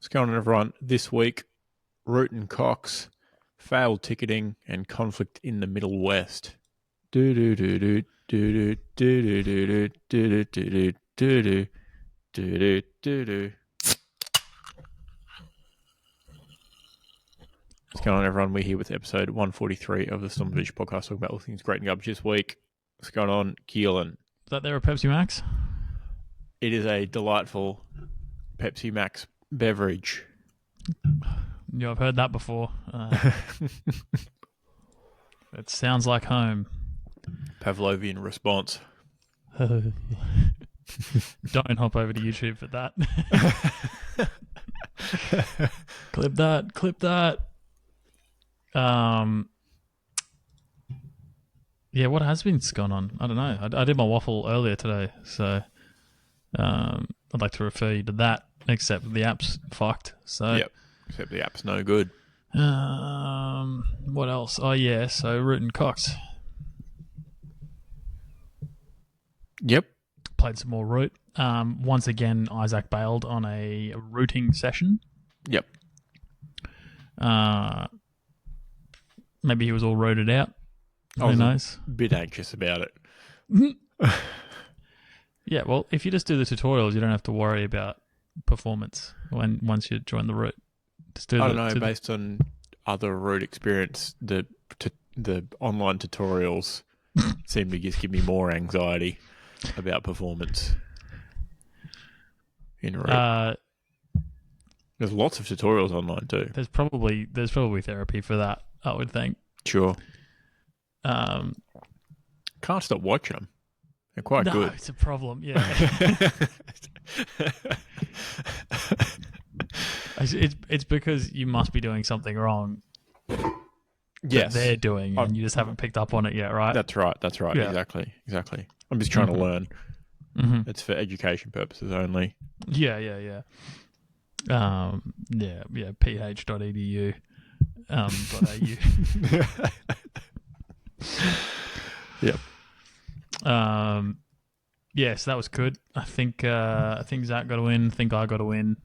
What's going on, everyone? This week, Root and Cox, failed ticketing and conflict in the Middle West. Do do do do do do do do do do do do do do do. What's going on, everyone? We're here with episode 143 of the Stormfish podcast, talking about all things great and garbage this week. What's going on, Keelan? Is that there a Pepsi Max? It is a delightful Pepsi Max beverage. Yeah, I've heard that before. It sounds like home. Pavlovian response. Don't hop over to YouTube for that. Clip that. Yeah, what has been going on? I don't know. I did my waffle earlier today, so I'd like to refer you to that, except the app's fucked. So Yep, except the app's no good. What else? Oh, yeah, so Root and Cox. Yep. Played some more Root. Once again, Isaac bailed on a rooting session. Yep. Maybe he was all rooted out. Who knows? A bit anxious about it. Yeah, well, if you just do the tutorials, you don't have to worry about performance once you join the Root. I don't know, based on other Root experience, the online tutorials seem to just give me more anxiety about performance in Root. There's lots of tutorials online too. There's probably therapy for that, I would think. Sure. Can't stop watching them. They're quite good. No, it's a problem, yeah. It's because you must be doing something wrong. Yes. That they're doing, and you just haven't picked up on it yet, right? That's right. Yeah. Exactly. I'm just trying to learn. Mm-hmm. It's for education purposes only. Yeah. ph.edu. Yep. Yeah, so that was good. I think Zach got a win. I think I got a win.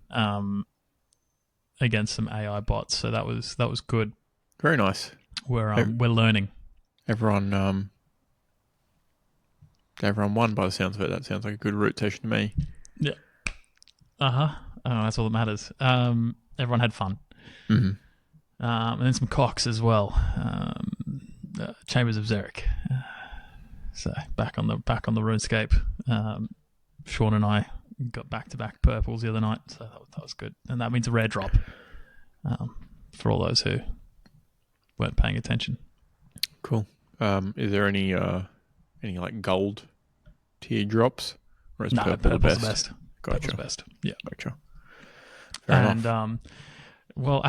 Against some AI bots. So that was good. Very nice. We're learning. Everyone won by the sounds of it. That sounds like a good root session to me. Yeah. That's all that matters. Everyone had fun. Mm-hmm. And then some cocks as well. Chambers of Xeric. So back on the RuneScape. Sean and I got back-to-back purples the other night, so that was good. And that means a rare drop for all those who weren't paying attention. Cool. Is there any like gold tier drops? Or is purple the best? Gotcha. Purple's best. Yeah. Gotcha. Fair enough. Well,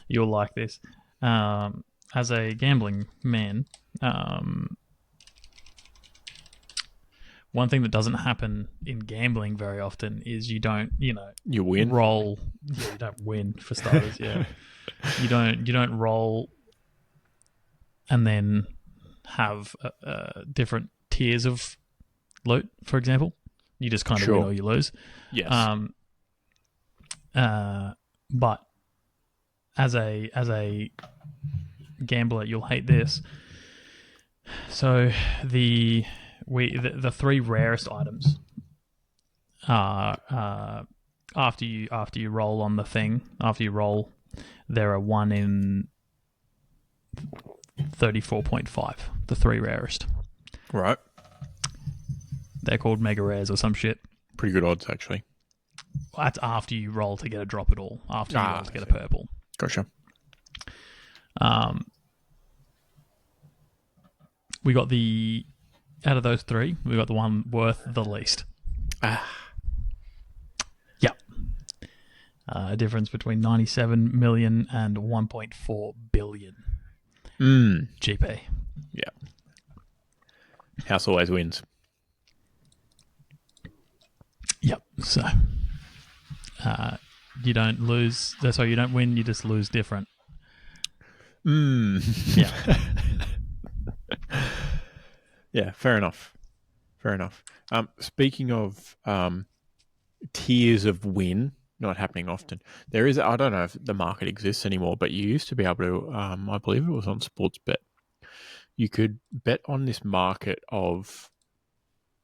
you'll like this. As a gambling man, one thing that doesn't happen in gambling very often is you don't, you win. Roll. Yeah, you don't win for starters. Yeah, you don't roll, and then have different tiers of loot. For example, you just kind of win or you lose. Yes. But as a gambler, you'll hate this. So the three rarest items are after you roll on the thing. After you roll, there are 1 in 34.5. The three rarest. Right. They're called mega rares or some shit. Pretty good odds, actually. That's after you roll to get a drop at all. After you roll to get a purple. Gotcha. We got out of those three, we got the one worth the least. Yep. A difference between 97 million and 1.4 billion. GP. Yeah. House always wins. Yep. So, you don't lose. That's why you don't win. You just lose different. Yeah. Yeah. Fair enough. Speaking of tiers of win, not happening often. There is, I don't know if the market exists anymore, but you used to be able to, I believe it was on Sportsbet. You could bet on this market of,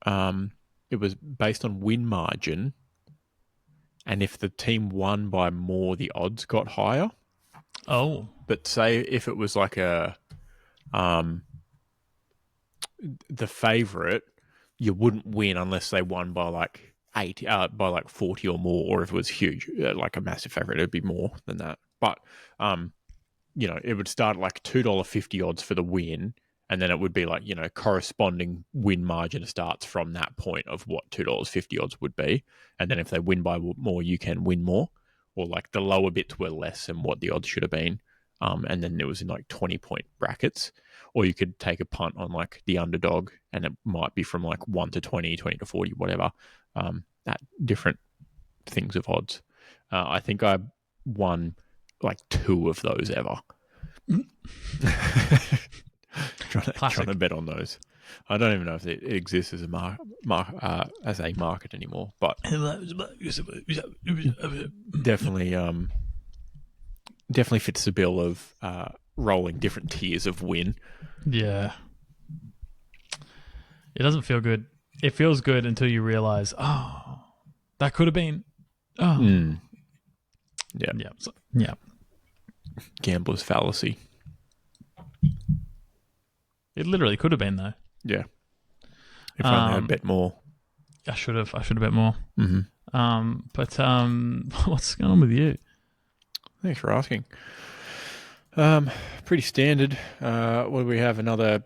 it was based on win margin, and if the team won by more, the odds got higher. Oh, But say if it was like the favorite, you wouldn't win unless they won by like 40 or more, or if it was huge, like a massive favorite, it'd be more than that. But it would start at like $2.50 odds for the win, and then it would be like, corresponding win margin starts from that point of what $2.50 odds would be. And then if they win by more, you can win more, or like the lower bits were less than what the odds should have been. And then it was in like 20-point brackets, or you could take a punt on like the underdog, and it might be from like 1 to 20, 20 to 40, whatever, at different things of odds. I think I won like 2 of those ever. trying to bet on those. I don't even know if it exists as a market anymore, but definitely fits the bill of rolling different tiers of win. Yeah. It doesn't feel good. It feels good until you realize, that could have been. Yeah. Yeah. Yeah. Gambler's fallacy. It literally could have been, though. Yeah. If only I'd bet more. I should have bet more. Mm-hmm. But what's going on with you? Thanks for asking. Pretty standard. What do we have? Another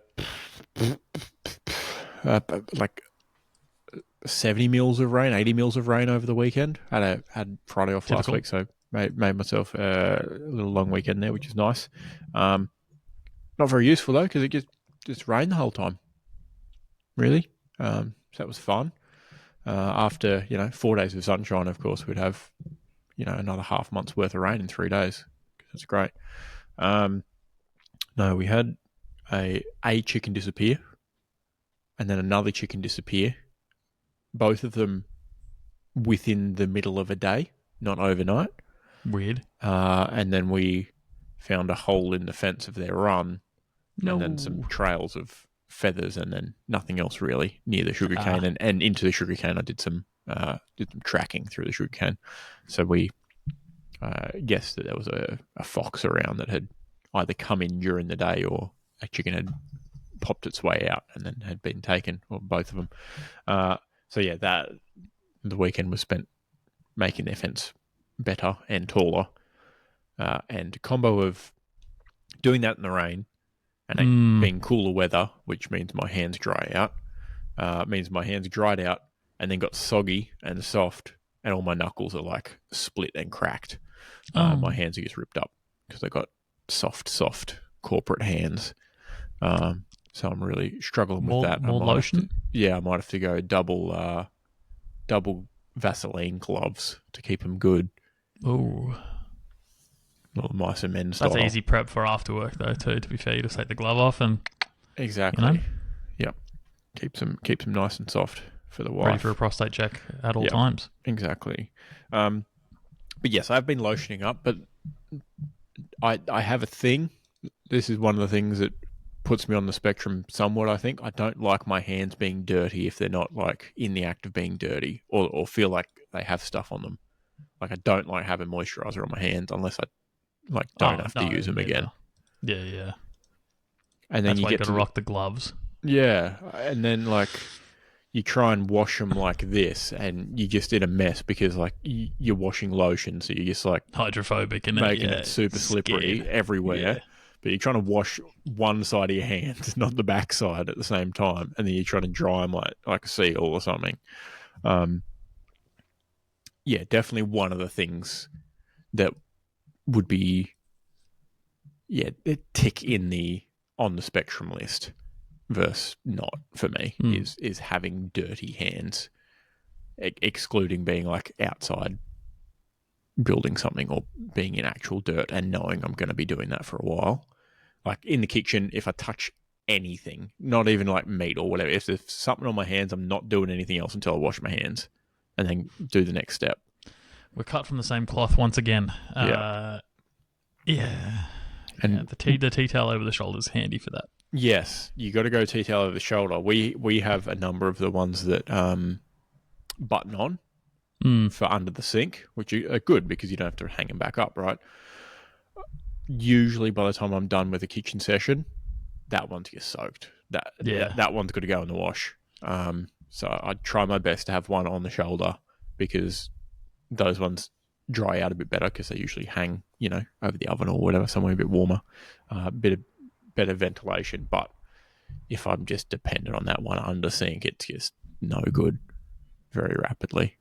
like 70 mils of rain, 80 mils of rain over the weekend. Had Friday off last week, so made myself a little long weekend there, which is nice. Not very useful though, because it just rained the whole time. Really, so that was fun. After 4 days of sunshine, of course, we'd have another half month's worth of rain in 3 days. That's great. No, we had a chicken disappear, and then another chicken disappear. Both of them within the middle of a day, not overnight. Weird. And then we found a hole in the fence of their run, No. and then some trails of feathers, and then nothing else really near the sugarcane. And into the sugarcane, I did some tracking through the sugarcane. So we guessed that there was a fox around that had either come in during the day, or a chicken had popped its way out and then had been taken, or both of them. So yeah, that the weekend was spent making their fence better and taller, and a combo of doing that in the rain and it being cooler weather, which means my hands dry out, means my hands dried out and then got soggy and soft, and all my knuckles are like split and cracked. My hands are just ripped up because I got soft corporate hands. So I'm really struggling with that. More lotion? I might have to go double Vaseline gloves to keep them good. Oh. Little mice and men style. That's easy prep for after work, though, too, to be fair. You just take the glove off and... Exactly. Yep. Keeps them nice and soft for the wife. Ready for a prostate check at all times. Exactly. But yes, I've been lotioning up, but I have a thing. This is one of the things that puts me on the spectrum somewhat, I think. I don't like my hands being dirty if they're not like in the act of being dirty, or feel like they have stuff on them. Like I don't like having moisturizer on my hands unless I don't have to use them again. Yeah. And then that's you why get you got to rock the gloves. Yeah, and then like you try and wash them like this, and you just in a mess because like you're washing lotion, so you're just like hydrophobic and making it super slippery everywhere. Yeah. But you're trying to wash one side of your hands, not the back side at the same time, and then you're trying to dry them like a seal or something. Yeah, definitely one of the things that would be tick on the spectrum list versus not for me is having dirty hands, excluding being like outside building something or being in actual dirt and knowing I'm going to be doing that for a while. Like in the kitchen, if I touch anything, not even like meat or whatever, if there's something on my hands, I'm not doing anything else until I wash my hands and then do the next step. We're cut from the same cloth once again. Yeah. And the tea towel over the shoulder is handy for that. Yes, you got to go tea towel over the shoulder. We have a number of the ones that button on for under the sink, which are good because you don't have to hang them back up, right? Usually by the time I'm done with the kitchen session, that one's gets soaked. That one's got to go in the wash. So I try my best to have one on the shoulder because those ones dry out a bit better because they usually hang, over the oven or whatever, somewhere a bit warmer, a bit of better ventilation. But if I'm just dependent on that one under sink, it's just no good very rapidly.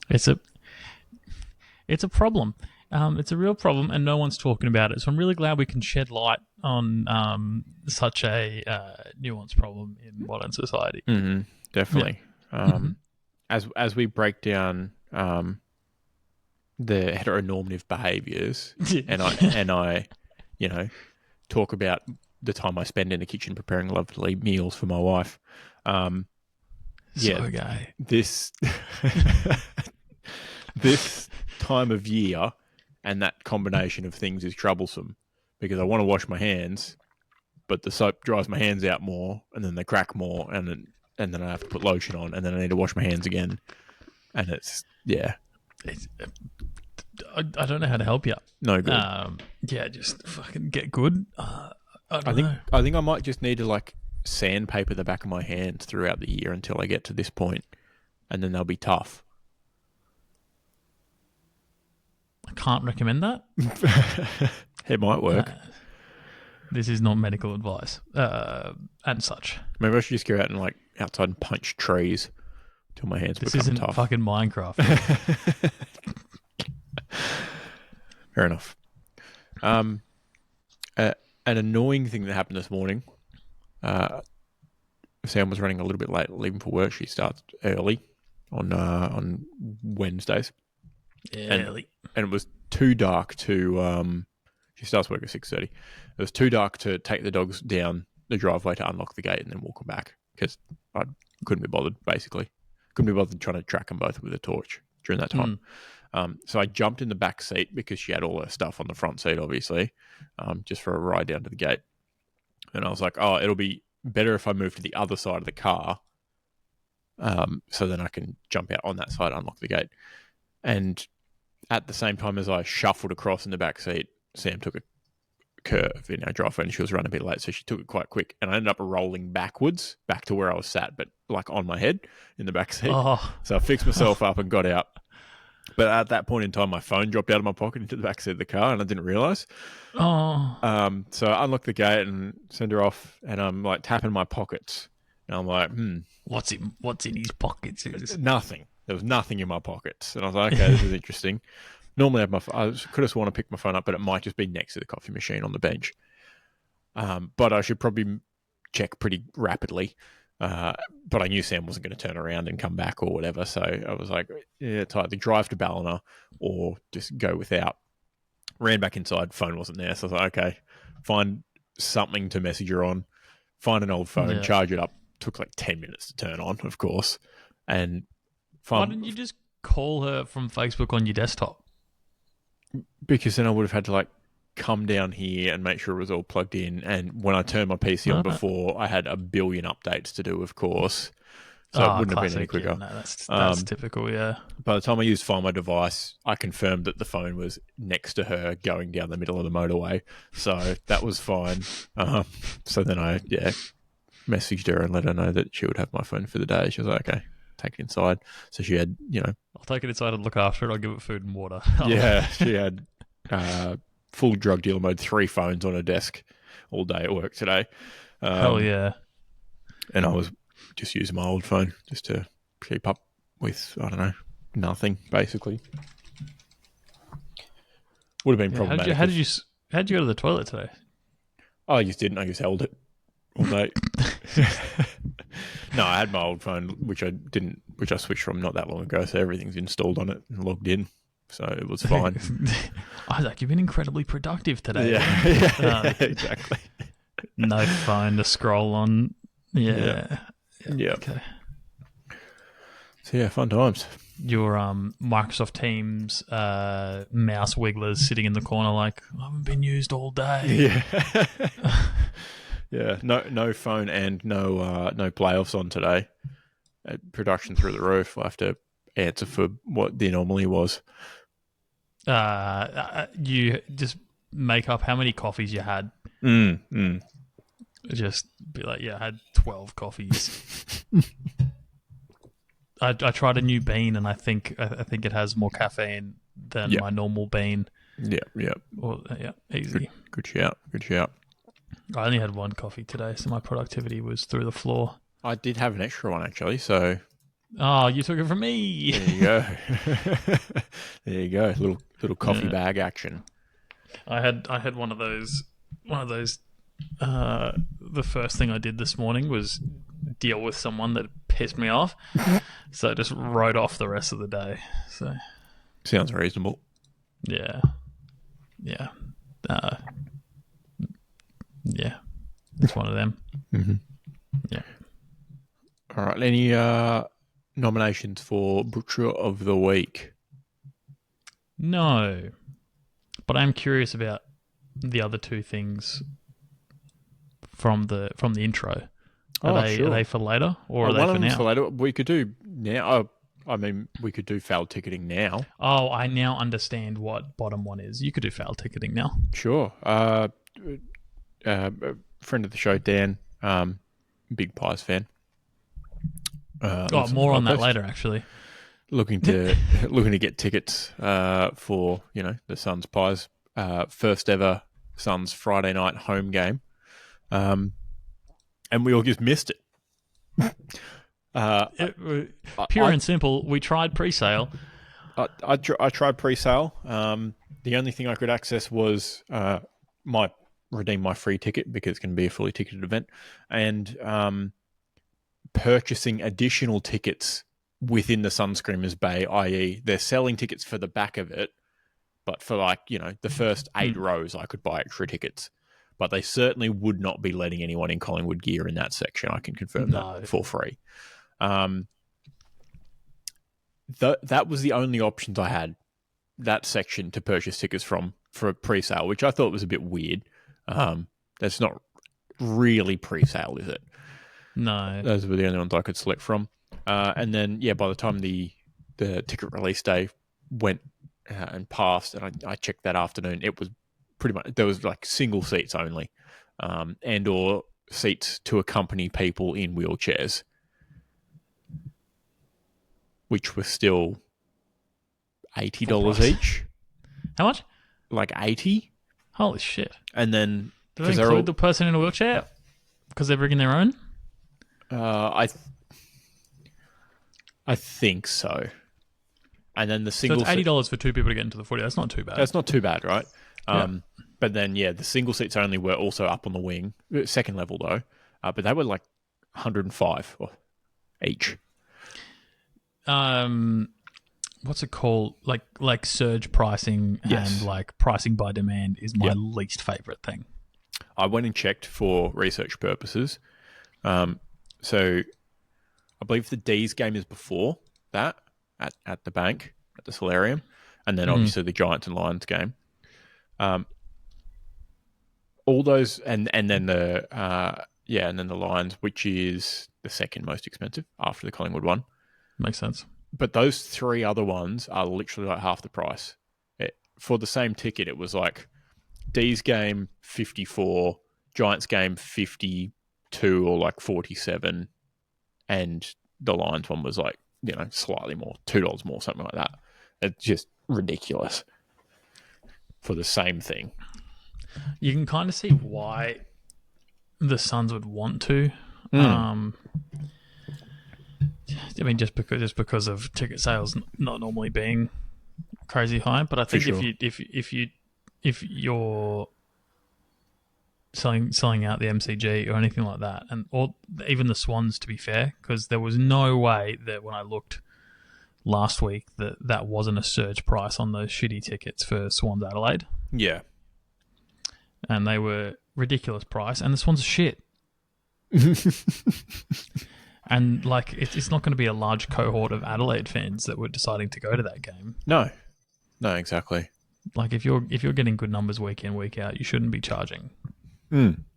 It's a problem. It's a real problem, and no one's talking about it. So I'm really glad we can shed light on such a nuanced problem in modern society. Mm-hmm, definitely. Yeah. As we break down the heteronormative behaviours, and I, talk about the time I spend in the kitchen preparing lovely meals for my wife. So gay. This time of year and that combination of things is troublesome because I want to wash my hands, but the soap dries my hands out more, and then they crack more, and then I have to put lotion on, and then I need to wash my hands again, and it's I don't know how to help you. No good. Just fucking get good. I think I might just need to sandpaper the back of my hands throughout the year until I get to this point, and then they'll be tough. I can't recommend that. It might work. This is not medical advice, and such. Maybe I should just go out and outside and punch trees till my hands become tough. This isn't fucking Minecraft. Fair enough. An annoying thing that happened this morning. Sam was running a little bit late, leaving for work. She starts early on Wednesdays. Early. And it was too dark to. She starts work at 6:30. It was too dark to take the dogs down the driveway to unlock the gate and then walk them back because I couldn't be bothered. Basically, couldn't be bothered trying to track them both with a torch during that time. So I jumped in the back seat because she had all her stuff on the front seat, obviously, just for a ride down to the gate. And I was like, oh, it'll be better if I move to the other side of the car, so then I can jump out on that side, unlock the gate. And at the same time as I shuffled across in the back seat, Sam took a curve in our driveway and she was running a bit late, so she took it quite quick. And I ended up rolling backwards back to where I was sat, but on my head in the back seat. Oh. So I fixed myself up and got out. But at that point in time, my phone dropped out of my pocket into the back seat of the car, and I didn't realise. Oh. So I unlocked the gate and sent her off, and I'm tapping my pockets, and I'm like, what's in his pockets? Nothing. There was nothing in my pockets, and I was like, okay, this is interesting. Normally, I could have sworn I picked my phone up, but it might just be next to the coffee machine on the bench. But I should probably check pretty rapidly. But I knew Sam wasn't going to turn around and come back or whatever, so I was like, yeah, it's either drive to Ballina or just go without. Ran back inside, phone wasn't there, so I was like, okay, find something to message her on, find an old phone, charge it up. Took 10 minutes to turn on, of course. And why didn't you just call her from Facebook on your desktop? Because then I would have had to come down here and make sure it was all plugged in. And when I turned my PC on before, I had a billion updates to do, of course. So it wouldn't have been any quicker. Yeah, no, that's typical, yeah. By the time I used Find My Device, I confirmed that the phone was next to her going down the middle of the motorway. So that was fine. So then I messaged her and let her know that she would have my phone for the day. She was like, okay, take it inside. So she had, I'll take it inside and look after it. I'll give it food and water. Yeah, she had full drug dealer mode, 3 phones on her desk all day at work today. Hell yeah. And I was just using my old phone just to keep up with, I don't know, nothing, basically. Would have been problematic. How did you go to the toilet today? Oh, I just didn't. I just held it all day. No, I had my old phone, which I switched from not that long ago, so everything's installed on it and logged in, so it was fine. Isaac, you've been incredibly productive today. Yeah, exactly. No phone to scroll on. Yeah. Yeah. Okay. So yeah, fun times. Your Microsoft Teams mouse wigglers sitting in the corner like, I haven't been used all day. Yeah. Yeah. No phone and no playoffs on today. Production through the roof. I have to answer for what the anomaly was. You just make up how many coffees you had. Just be like, yeah, I had 12 coffees. I tried a new bean, and I think it has more caffeine than my normal bean. Yeah. Easy. Good shout. I only had one coffee today, so my productivity was through the floor. I did have an extra one actually, so. Oh, you took it from me. There you go. There you go. Little coffee bag action. I had one of those. The first thing I did this morning was deal with someone that pissed me off, so I just wrote off the rest of the day. So sounds reasonable. Yeah. It's one of them. Mm-hmm. Yeah. All right. Any nominations for Butcher of the Week? No, but I'm curious about the other two things from the intro. Are they for later, or are they for now? For later. We could do now. We could do foul ticketing now. Oh, I now understand what bottom one is. You could do foul ticketing now. Sure. Friend of the show, Dan, big Pies fan. More on that later, actually. Looking to get tickets for the Suns Pies first ever Suns Friday night home game, and we all just missed it. Pure and simple. We tried pre-sale. I tried pre-sale. The only thing I could access was redeem my free ticket because it's going to be a fully ticketed event, and purchasing additional tickets within the Sunscreamers Bay, i.e. they're selling tickets for the back of it, but for the first 8 rows I could buy extra tickets. But they certainly would not be letting anyone in Collingwood gear in that section. I can confirm that for free. That was the only options I had, that section to purchase tickets from for a pre-sale, which I thought was a bit weird. That's not really pre-sale, is it? No. Those were the only ones I could select from. And then, by the time the ticket release day went and passed, and I checked that afternoon, it was pretty much, there was like single seats only, and or seats to accompany people in wheelchairs, which were still $80 each. How much? Like 80. Holy shit! And then do they include the person in a wheelchair because they're bringing their own? I think so. And then the single. So it's $80 for 2 people to get into the footy. That's not too bad. That's not too bad, right? But then, the single seats only were also up on the wing, second level though. But they were like 105 each. What's it called? Like surge pricing and like pricing by demand is my least favorite thing. I went and checked for research purposes. So I believe the D's game is before that at the bank, at the Solarium, and then obviously the Giants and Lions game. All those and then the and then the Lions, which is the second most expensive after the Collingwood one. Makes sense. But those 3 other ones are literally like half the price. For the same ticket, it was like D's game 54, Giants game 52 or like 47, and the Lions one was like, slightly more, $2 more, something like that. It's just ridiculous for the same thing. You can kind of see why the Suns would want to. I mean, just because of ticket sales not normally being crazy high, but I think if you're selling out the MCG or anything like that, or even the Swans, to be fair, because there was no way that when I looked last week that wasn't a surge price on those shitty tickets for Swans Adelaide. Yeah, and they were ridiculous price, and the Swans are shit. And like, it's not going to be a large cohort of Adelaide fans that were deciding to go to that game. No, exactly. Like, if you're getting good numbers week in, week out, you shouldn't be charging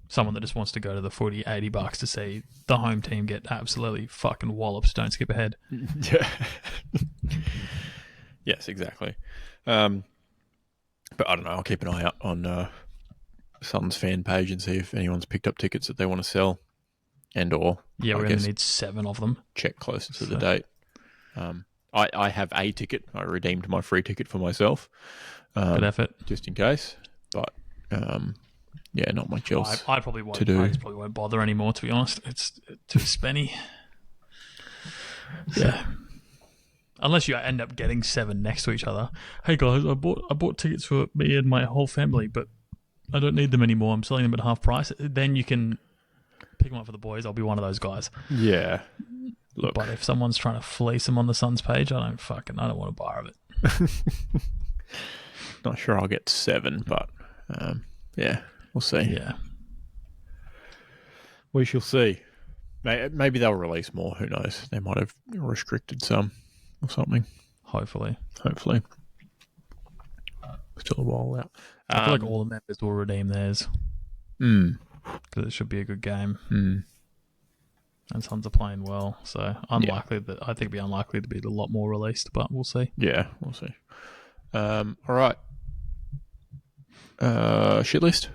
someone that just wants to go to the footy $80 to see the home team get absolutely fucking wallops. Don't skip ahead. Yeah. Yes, exactly. But I don't know. I'll keep an eye out on Suns fan page and see if anyone's picked up tickets that they want to sell, or yeah, we're going to need 7 of them. Check closer to the date. I have a ticket. I redeemed my free ticket for myself. Good effort, just in case. But yeah, not much else. I probably won't. To do. I just probably won't bother anymore. To be honest, it's too spenny. Yeah. Unless you end up getting 7 next to each other. Hey guys, I bought tickets for me and my whole family, but I don't need them anymore. I'm selling them at half price. Then you can pick them up for the boys. I'll be one of those guys. Yeah. Look. But if someone's trying to fleece them on the Suns page, I don't want a bar of it. Not sure I'll get 7, but yeah, we'll see. Yeah. We shall see. Maybe they'll release more. Who knows? They might have restricted some or something. Hopefully. Still a while out. I feel like all the members will redeem theirs. Because it should be a good game. And Suns are playing well, so unlikely that I think it'd be unlikely to be a lot more released, but we'll see. Yeah, we'll see. All right. Shit list.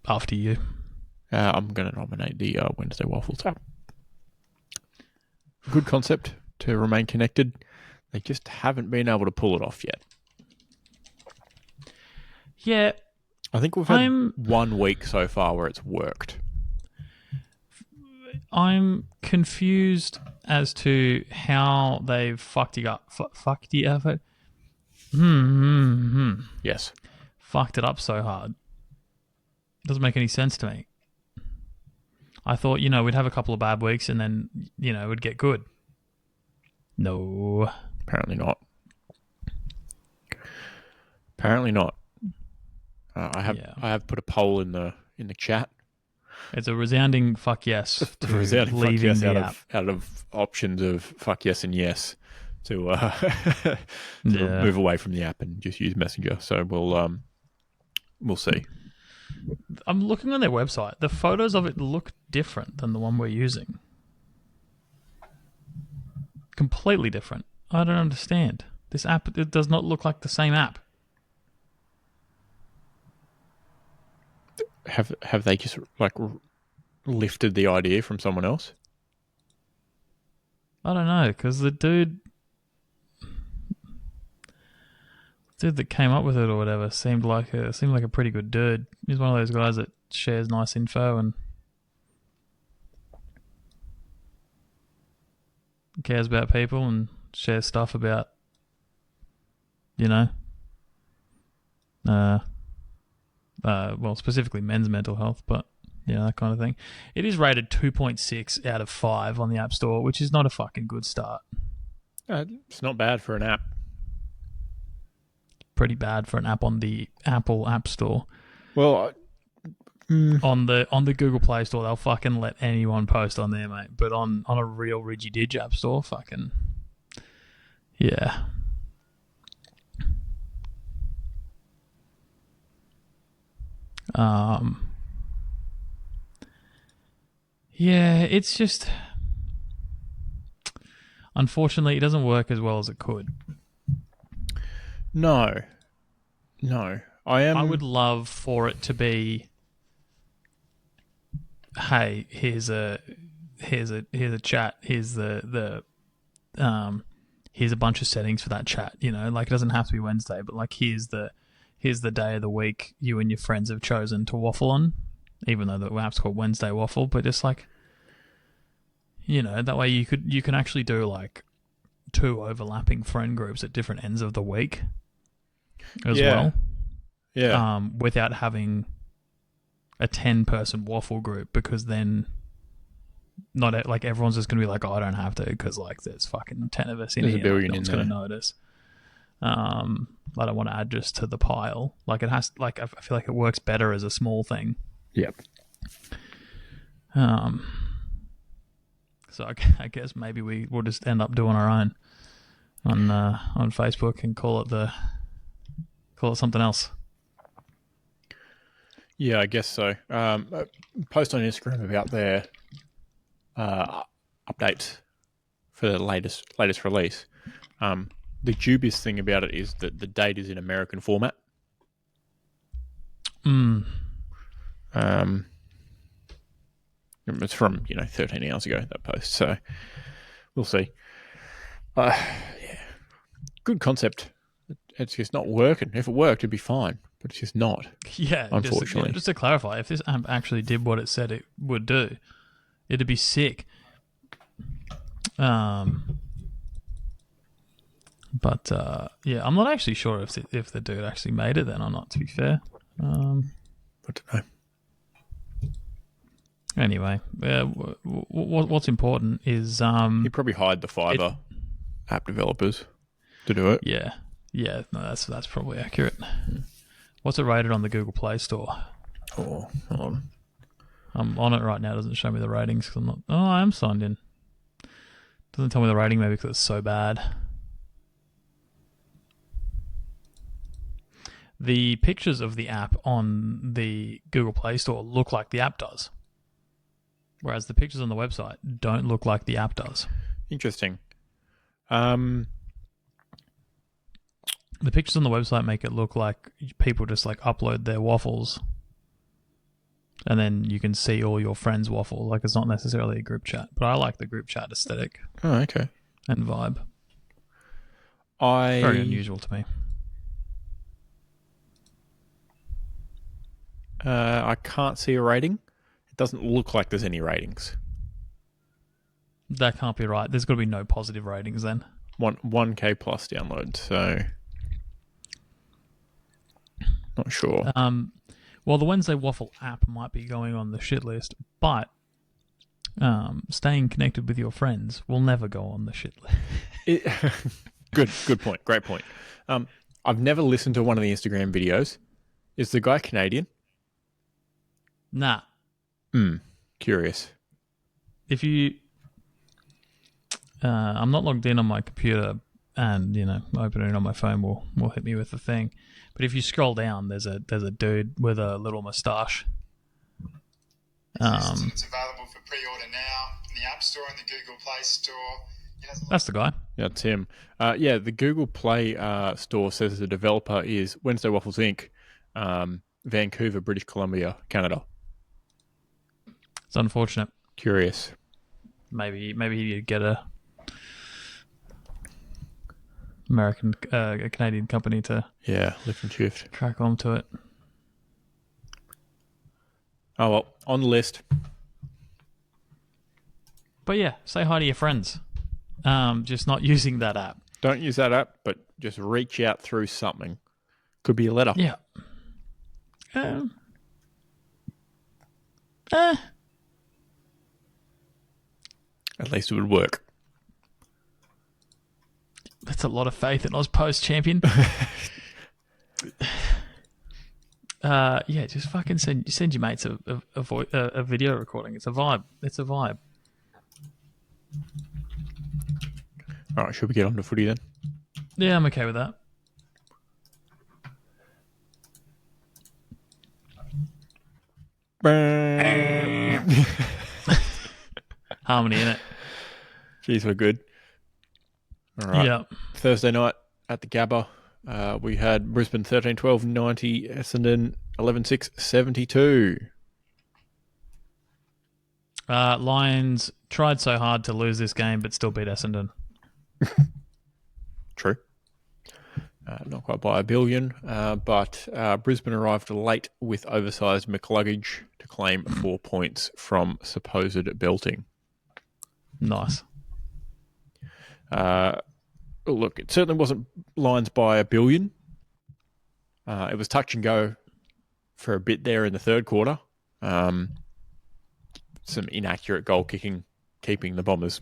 After you. I'm going to nominate the Wednesday Waffle tap. Good concept to remain connected. They just haven't been able to pull it off yet. Yeah. I think we've had 1 week so far where it's worked. I'm confused as to how they've fucked you up. Fucked you up? Yes. Fucked it up so hard. Doesn't make any sense to me. I thought, we'd have a couple of bad weeks and then, it would get good. No. Apparently not. I have put a poll in the chat. It's a resounding fuck yes to leaving the app. Out of options of fuck yes and yes to move away from the app and just use Messenger. So we'll see. I'm looking on their website. The photos of it look different than the one we're using. Completely different. I don't understand. This app, it does not look like the same app. Have they just lifted the idea from someone else? I don't know, because the dude that came up with it or whatever seemed like a pretty good dude. He's one of those guys that shares nice info and cares about people and shares stuff about specifically men's mental health, but that kind of thing. It is rated 2.6 out of 5 on the App Store, which is not a fucking good start. It's not bad for an app. Pretty bad for an app on the Apple App Store. Well, on the Google Play Store, they'll fucking let anyone post on there, mate. But on a real Ridgy-Dig App Store, fucking yeah. Yeah, it's just unfortunately it doesn't work as well as it could. No. I would love for it to be, hey, here's a chat, here's here's a bunch of settings for that chat, it doesn't have to be Wednesday, but here's the day of the week you and your friends have chosen to waffle on, even though the app's called Wednesday Waffle, but just that way you can actually do 2 overlapping friend groups at different ends of the week as well. Yeah. Without having a 10-person waffle group, because then not everyone's just going to be oh, I don't have to, because there's fucking 10 of us in there's here. A billion no one's in there. going to notice. I don't want to add just to the pile. It has, I feel like it works better as a small thing. Yep. So I guess maybe we'll just end up doing our own on Facebook and call it something else. Yeah, I guess so. Post on Instagram about their updates for the latest release. The dubious thing about it is that the date is in American format. It's from 13 hours ago, that post. So we'll see. Yeah, good concept. It's just not working. If it worked, it'd be fine, but it's just not. Yeah, unfortunately. Just to clarify, if this app actually did what it said it would do, it'd be sick. But yeah, I'm not actually sure if the dude actually made it then or not. To be fair, I don't know. Anyway, what's important is He probably hired the Fiverr app developers to do it. Yeah, no, that's probably accurate. What's it rated on the Google Play Store? Oh, hold on. I'm on it right now. It doesn't show me the ratings because I'm not. Oh, I am signed in. Doesn't tell me the rating, maybe because it's so bad. The pictures of the app on the Google Play Store look like the app does, whereas the pictures on the website don't look like the app does. Interesting. The pictures on the website make it look like people just like upload their waffles and then you can see all your friends' waffle. Like, it's not necessarily a group chat, but I like the group chat aesthetic. Oh, okay. And vibe. Very unusual to me. I can't see a rating. It doesn't look like there's any ratings. That can't be right. There's got to be no positive ratings then. 1K plus downloads, so not sure. Well, the Wednesday Waffle app might be going on the shit list, but staying connected with your friends will never go on the shit list. Good point. Great point. I've never listened to one of the Instagram videos. Is the guy Canadian? Nah. Curious. If you... I'm not logged in on my computer and, opening it on my phone will hit me with the thing. But if you scroll down, there's a dude with a little moustache. It's available for pre-order now in the App Store and the Google Play Store. That's the guy. Yeah, it's him. The Google Play Store says the developer is Wednesday Waffles Inc., Vancouver, British Columbia, Canada. It's unfortunate. Curious. Maybe he'd get a Canadian company to lift and shift, crack onto it. Oh well, on the list. But yeah, say hi to your friends. Just not using that app. Don't use that app, but just reach out through something. Could be a letter. Yeah. At least it would work. That's a lot of faith in Ozpost, champion. Just fucking send your mates a video recording. It's a vibe. All right, should we get on to footy then? Yeah, I'm okay with that. Harmony in it. Jeez, we're good. All right. Yeah. Thursday night at the Gabba, we had Brisbane 13-12 90, Essendon 11-6 72. Lions tried so hard to lose this game, but still beat Essendon. True. Not quite by a billion, but Brisbane arrived late with oversized McLuggage to claim 4 points from supposed belting. Nice. Look, it certainly wasn't Lions by a billion. It was touch and go for a bit there in the third quarter. Some inaccurate goal kicking, keeping the Bombers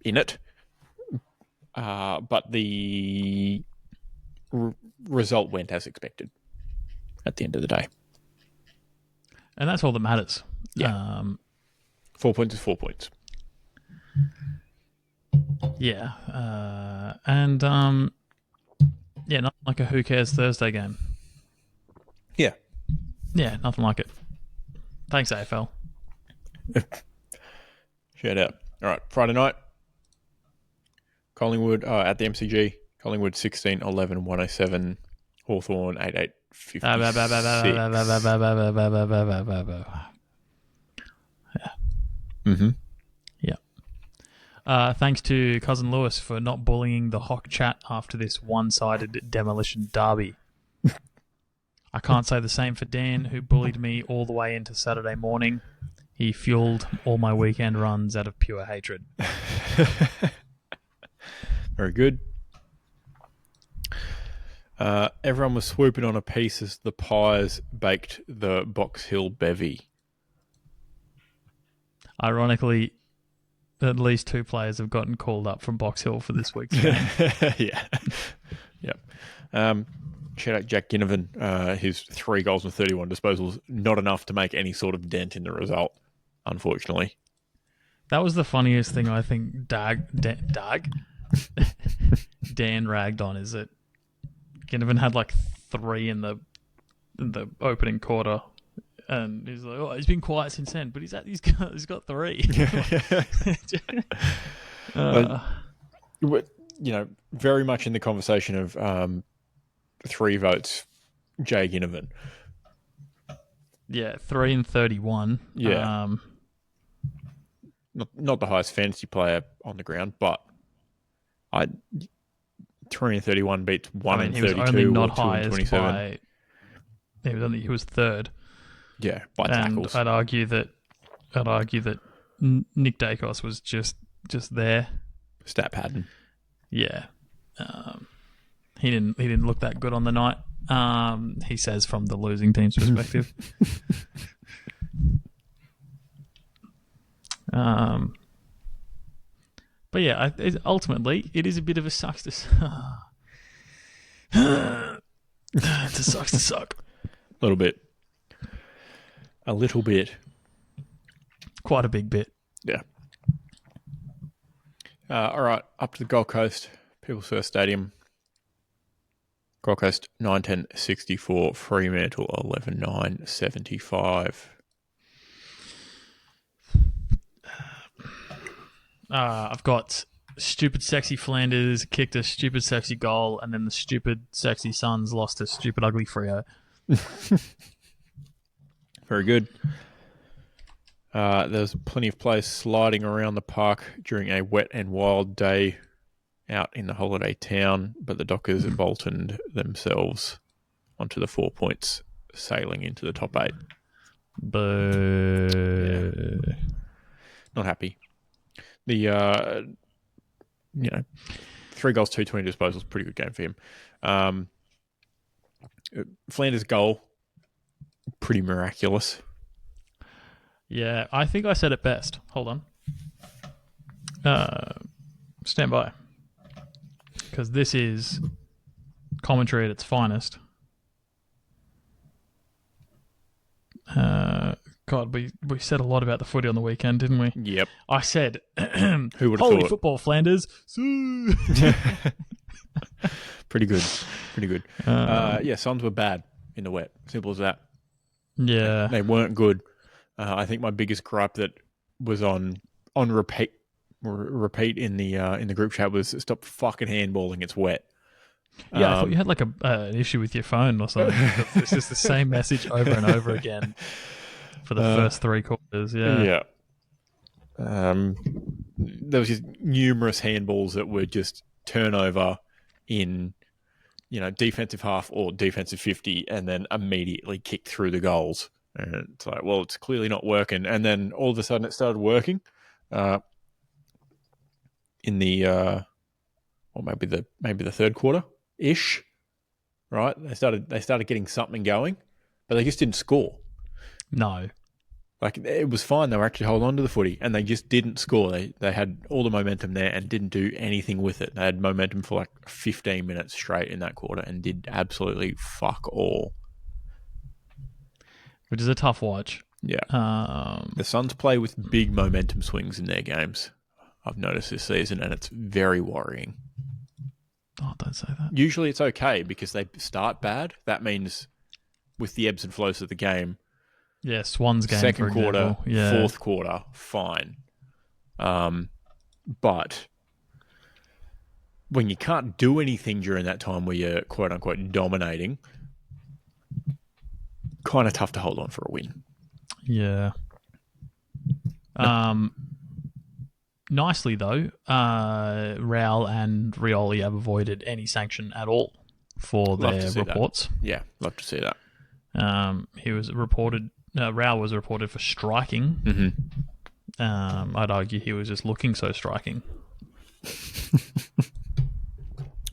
in it. But the result went as expected at the end of the day. And that's all that matters. Yeah. 4 points is 4 points. Yeah. Yeah, nothing like a who cares Thursday game. Yeah. Yeah, nothing like it. Thanks, AFL. Shout out. All right, Friday night. Collingwood at the MCG. Collingwood 16-11-107. Hawthorn 8-8-56. Mm-hmm. Yeah. Thanks to Cousin Lewis for not bullying the Hock chat after this one-sided demolition derby. I can't say the same for Dan, who bullied me all the way into Saturday morning. He fueled all my weekend runs out of pure hatred. Very good. Everyone was swooping on a piece as the Pies baked the Box Hill bevy. Ironically, at least 2 players have gotten called up from Box Hill for this week's game. Yeah. Yep. Shout out Jack Ginnivan. His 3 goals and 31 disposals, not enough to make any sort of dent in the result, unfortunately. That was the funniest thing I think Dan ragged on, is that Ginnivan had like 3 in the opening quarter, and he's like, "Oh, he's been quiet since then," but he's got 3. Very much in the conversation of 3 votes, Jay Ginnivan. Yeah, 3 and 31. Yeah. Not the highest fantasy player on the ground, but 3 and 31 beats 1 and 32 only not or 2 and highest 27. He was third. Yeah, by And tackles. I'd argue that Nick Dacos was just there. Stat pattern. Yeah. He didn't look that good on the night. He says from the losing team's perspective. But yeah, ultimately it is a bit of a sucks to it's a sucks to suck. A little bit. Quite a big bit. Yeah. All right, up to the Gold Coast, People's First Stadium. Gold Coast 1964, Fremantle 11-9-75. I've got stupid sexy Flanders kicked a stupid sexy goal, and then the stupid sexy Suns lost a stupid ugly Freo. Very good. There's plenty of players sliding around the park during a wet and wild day out in the holiday town, but the Dockers bolted themselves onto the 4 points, sailing into the top 8. Boo. Yeah. Not happy. The 3 goals, 220 disposals, pretty good game for him. Flanders' goal, pretty miraculous. Yeah, I think I said it best. Hold on. Stand by. Because this is commentary at its finest. God, we said a lot about the footy on the weekend, didn't we? Yep. I said, Who would have holy thought? football, Flanders. Pretty good. Suns were bad in the wet. Simple as that. Yeah. They weren't good. I think my biggest gripe that was on repeat in the group chat was stop fucking handballing. It's wet. Yeah, I thought you had like an issue with your phone or something. It's just the same message over and over again for the first 3 quarters. Yeah. There was just numerous handballs that were just turnover in, defensive half or defensive 50, and then immediately kicked through the goals. And it's like, well, it's clearly not working. And then all of a sudden, it started working. In the maybe the third quarter ish, right? They started getting something going, but they just didn't score. No. Like, it was fine. They were actually holding on to the footy, and they just didn't score. They had all the momentum there and didn't do anything with it. They had momentum for like 15 minutes straight in that quarter and did absolutely fuck all. Which is a tough watch. Yeah. The Suns play with big momentum swings in their games. I've noticed this season, and it's very worrying. Oh, don't say that. Usually it's okay because they start bad. That means with the ebbs and flows of the game, Yeah, Swans game, second for quarter, example. Yeah. fourth quarter, fine. But when you can't do anything during that time where you're quote unquote dominating, kind of tough to hold on for a win. Yeah. Nicely though, Raul and Rioli have avoided any sanction at all for their reports. That. Yeah, love to see that. He was reported. Raul was reported for striking. Mm-hmm. I'd argue he was just looking so striking.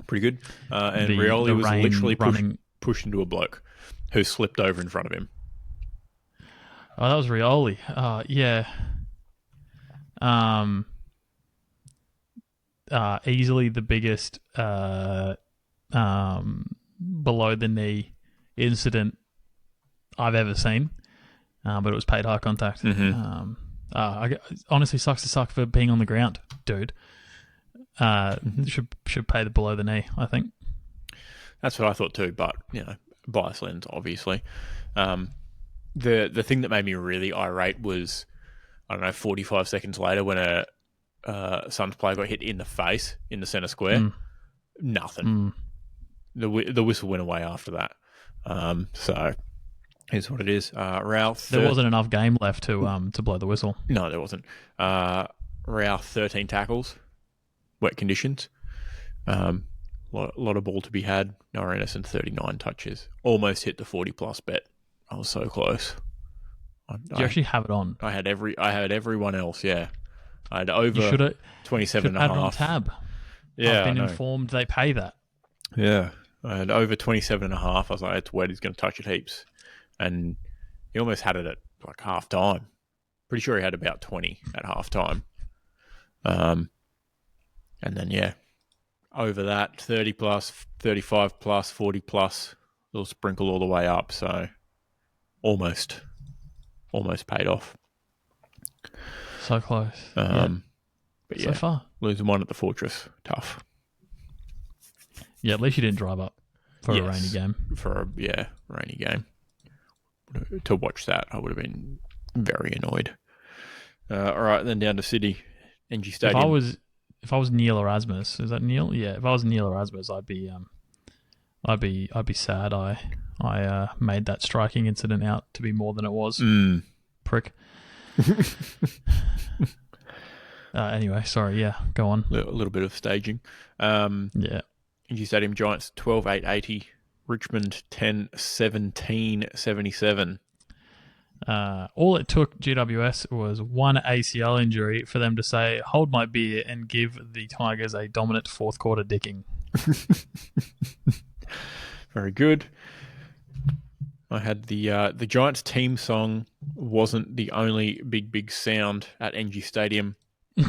Pretty good. And Rioli was literally pushed into a bloke who slipped over in front of him. Oh, that was Rioli. Yeah. Easily the biggest below the knee incident I've ever seen, but it was paid high contact. Mm-hmm. Honestly, sucks to suck for being on the ground, dude. Should pay the below the knee, I think. That's what I thought too, but bias lens, obviously. The thing that made me really irate was, I don't know, 45 seconds later when a Suns player got hit in the face in the centre square. Nothing. The whistle went away after that. So here's what it is. Raul. There wasn't enough game left to blow the whistle. No, there wasn't. Raul 13 tackles, wet conditions. Lot of ball to be had. Noah Anderson 39 touches. Almost hit the 40+ bet. I was so close. Did you actually have it on? I had everyone else, yeah. I had over 27 and a half. Had it on tab. Yeah, I've been informed they pay that. Yeah. I had over 27 and a half. I was like, it's wet, he's going to touch it heaps. And he almost had it at like half time. Pretty sure he had about 20 at half time. And then, over that, 30+, 35+, 40+, they'll sprinkle all the way up. So almost paid off. So close. But so far. Losing one at the Fortress, tough. Yeah, at least you didn't drive up for a rainy game. Rainy game. To watch that, I would have been very annoyed. All right, then down to City, NG Stadium. If I was Neil Erasmus, is that Neil? Yeah, if I was Neil Erasmus, I'd be sad. I made that striking incident out to be more than it was. Prick. Anyway, sorry. Yeah, go on. A little bit of staging. Yeah. NG Stadium Giants 12,880. Richmond 10-17-77. All it took GWS was one ACL injury for them to say, hold my beer and give the Tigers a dominant fourth quarter dicking. Very good. I had the Giants team song wasn't the only big sound at NG Stadium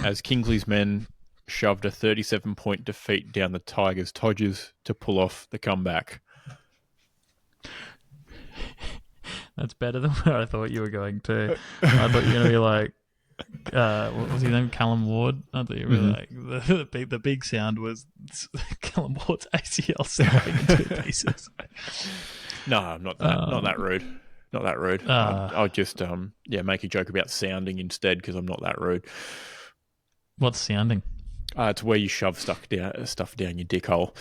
as Kingsley's men shoved a 37-point defeat down the Tigers' Todgers to pull off the comeback. That's better than where I thought you were going to. I thought you were going to be like, what was his name? Callum Ward. I thought you were like, the big sound was Callum Ward's ACL snapping in two pieces. No, I'm not that rude. Not that rude. I'll just make a joke about sounding instead because I'm not that rude. What's sounding? It's where you shove stuff down your dick hole.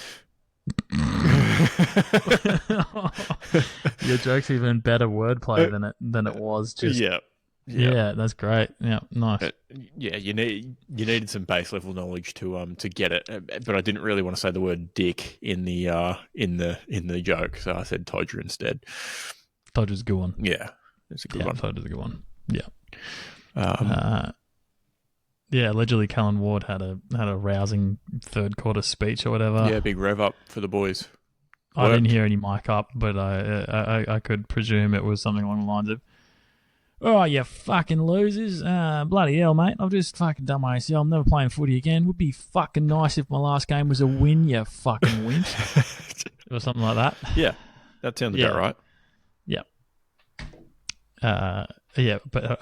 Your joke's even better wordplay than it was. Just yeah, that's great. Yeah, nice. But, you needed some base level knowledge to get it, but I didn't really want to say the word dick in the joke, so I said Todger instead. Todger's a good one. Yeah, it's a good one. Todger's a good one. Yeah. Yeah, allegedly Callum Ward had a rousing third quarter speech or whatever. Yeah, big rev up for the boys. I didn't hear any mic up, but I could presume it was something along the lines of, "Oh, you fucking losers! Bloody hell, mate! I've just fucking done my ACL. I'm never playing footy again. Would be fucking nice if my last game was a win. You fucking winch," or something like that. Yeah, that sounds about right. Yeah. But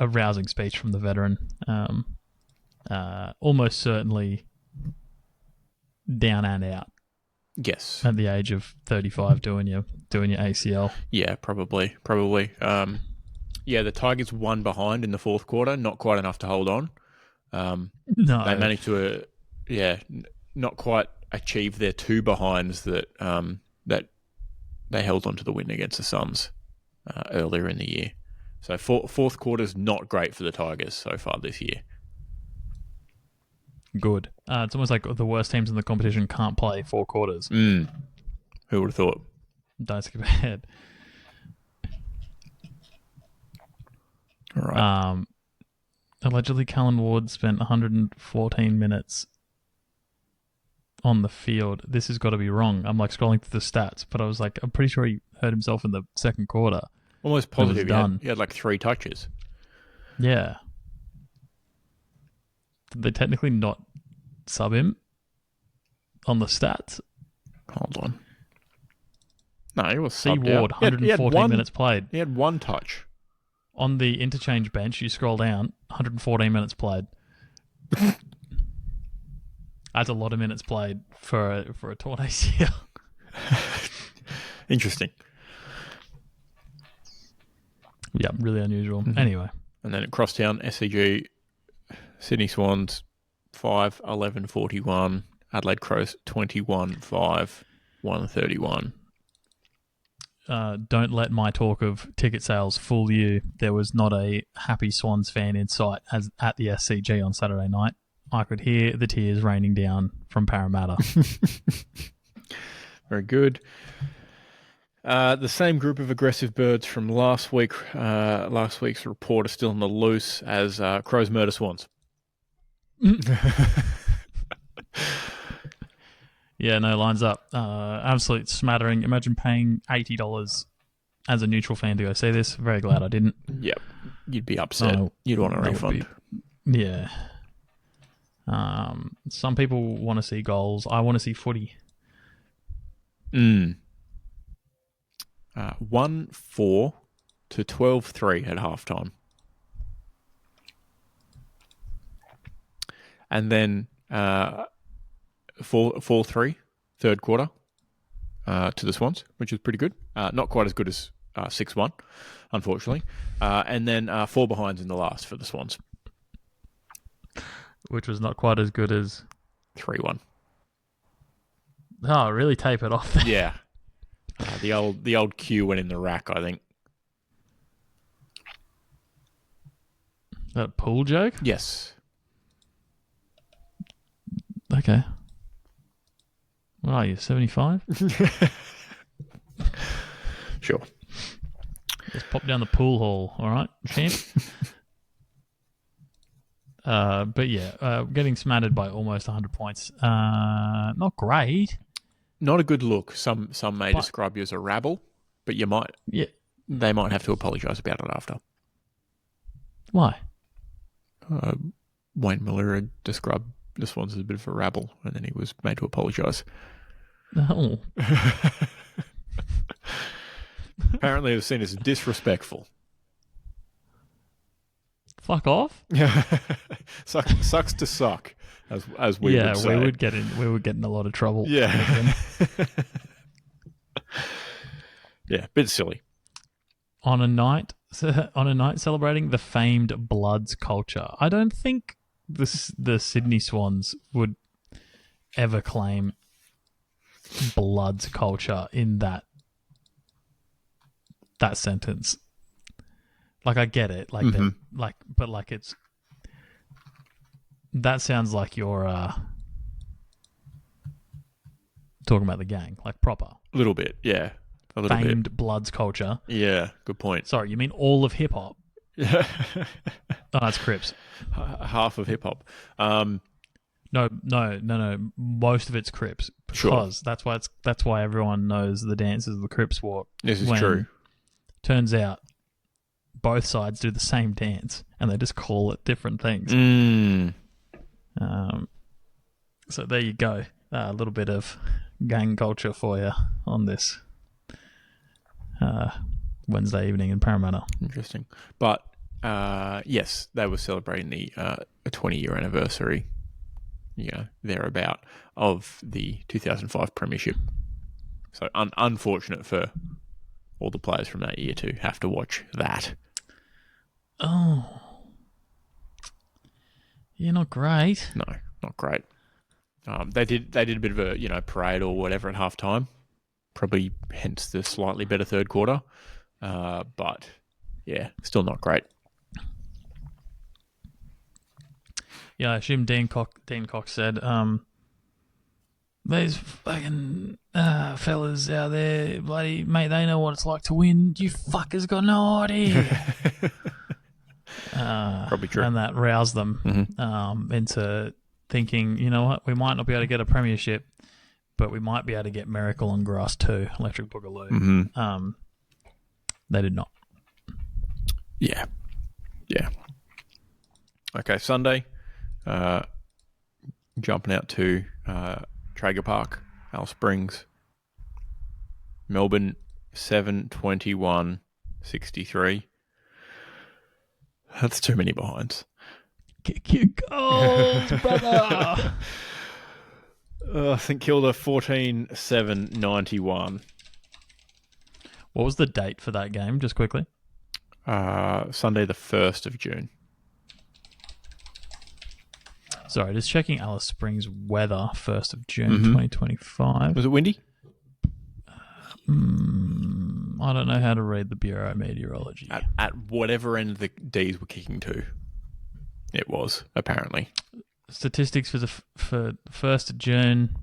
a rousing speech from the veteran. almost certainly down and out Yes. at the age of 35 doing your ACL. Yeah, probably. Yeah, the Tigers won behind in the fourth quarter, not quite enough to hold on. No. They managed to, not quite achieve their two behinds that that they held on to the win against the Suns earlier in the year. So fourth quarter's not great for the Tigers so far this year. Good. It's almost like the worst teams in the competition can't play 4 quarters. Who would have thought? Don't skip ahead. All right. Allegedly, Callan Ward spent 114 minutes on the field. This has got to be wrong. I'm like scrolling through the stats, but I was like, I'm pretty sure he hurt himself in the second quarter. Almost positive. Done. He had like 3 touches. Yeah. Did they technically not sub him on the stats? Hold on. No, he was C. subbed Ward, out. 114 minutes played. He had 1 touch. On the interchange bench, you scroll down, 114 minutes played. That's a lot of minutes played for a torn ACL. Interesting. Yeah, really unusual. Mm-hmm. Anyway. And then at Crosstown, SCG, Sydney Swans, 5-11-41. Adelaide Crows, 21-5, 131. Don't let my talk of ticket sales fool you. There was not a happy Swans fan in sight at the SCG on Saturday night. I could hear the tears raining down from Parramatta. Very good. The same group of aggressive birds from last week's report are still on the loose as Crows murder Swans. Yeah, no, lines up. Absolute smattering. Imagine paying $80 as a neutral fan to go see this. Very glad I didn't. Yep. You'd be upset. You'd want a refund. Yeah. Some people want to see goals. I want to see footy. 1-4 to 12-3 at halftime. And then 4-3 third quarter to the Swans, which is pretty good. Not quite as good as 6-1, unfortunately. And then 4 behinds in the last for the Swans. Which was not quite as good as 3-1. Oh, really tape it off there. Yeah. The old Q went in the rack, I think. That a pool joke? Yes. Okay. What are you, 75? Sure. Let's pop down the pool hall, all right, champ? But yeah, getting smattered by almost 100 points. Not great. Not a good look. Some may describe you as a rabble, but you might. Yeah. They might have to apologise about it after. Why? Wayne Miller described the Swans as a bit of a rabble, and then he was made to apologise. Oh. Apparently, it was seen as disrespectful. Fuck off. Sucks to suck, as we would say. we would get in a lot of trouble. Yeah. Yeah, bit silly. On a night celebrating the famed Bloods culture. I don't think the Sydney Swans would ever claim Bloods culture in that sentence. Like, I get it, like, but like, it's that sounds like you're talking about the gang, like proper. A little bit, yeah. A little famed bit. Bloods culture. Yeah, good point. Sorry, you mean all of hip hop? Yeah. Oh, that's Crips. Half of hip hop. No. Most of it's Crips because that's why everyone knows the dances the Crips wore. This is true. Turns out both sides do the same dance and they just call it different things. So there you go. A little bit of gang culture for you on this Wednesday evening in Parramatta. Interesting. But yes, they were celebrating the a 20-year anniversary, thereabout, of the 2005 Premiership. So unfortunate for all the players from that year to have to watch that. Oh. Yeah, not great. No, not great. They did a bit of a parade or whatever at halftime, probably hence the slightly better third quarter. But yeah, still not great. Yeah, I assume Dean Cox said, "These fucking fellas out there, bloody mate, they know what it's like to win. You fuckers got no idea." Probably true. And that roused them into thinking, you know what, we might not be able to get a premiership, but we might be able to get Miracle on Grass too, Electric Boogaloo. Mm-hmm. They did not. Yeah. Okay, Sunday, jumping out to Traeger Park, Alice Springs, Melbourne 7-21-63. That's too many behinds. Kick your goals, brother. St Kilda 14-7-91. What was the date for that game, just quickly? Sunday the 1st of June. Sorry, just checking Alice Springs weather, 1st of June 2025. Was it windy? I don't know how to read the Bureau of Meteorology. At whatever end the D's were kicking to, it was, apparently. Statistics for 1st of June,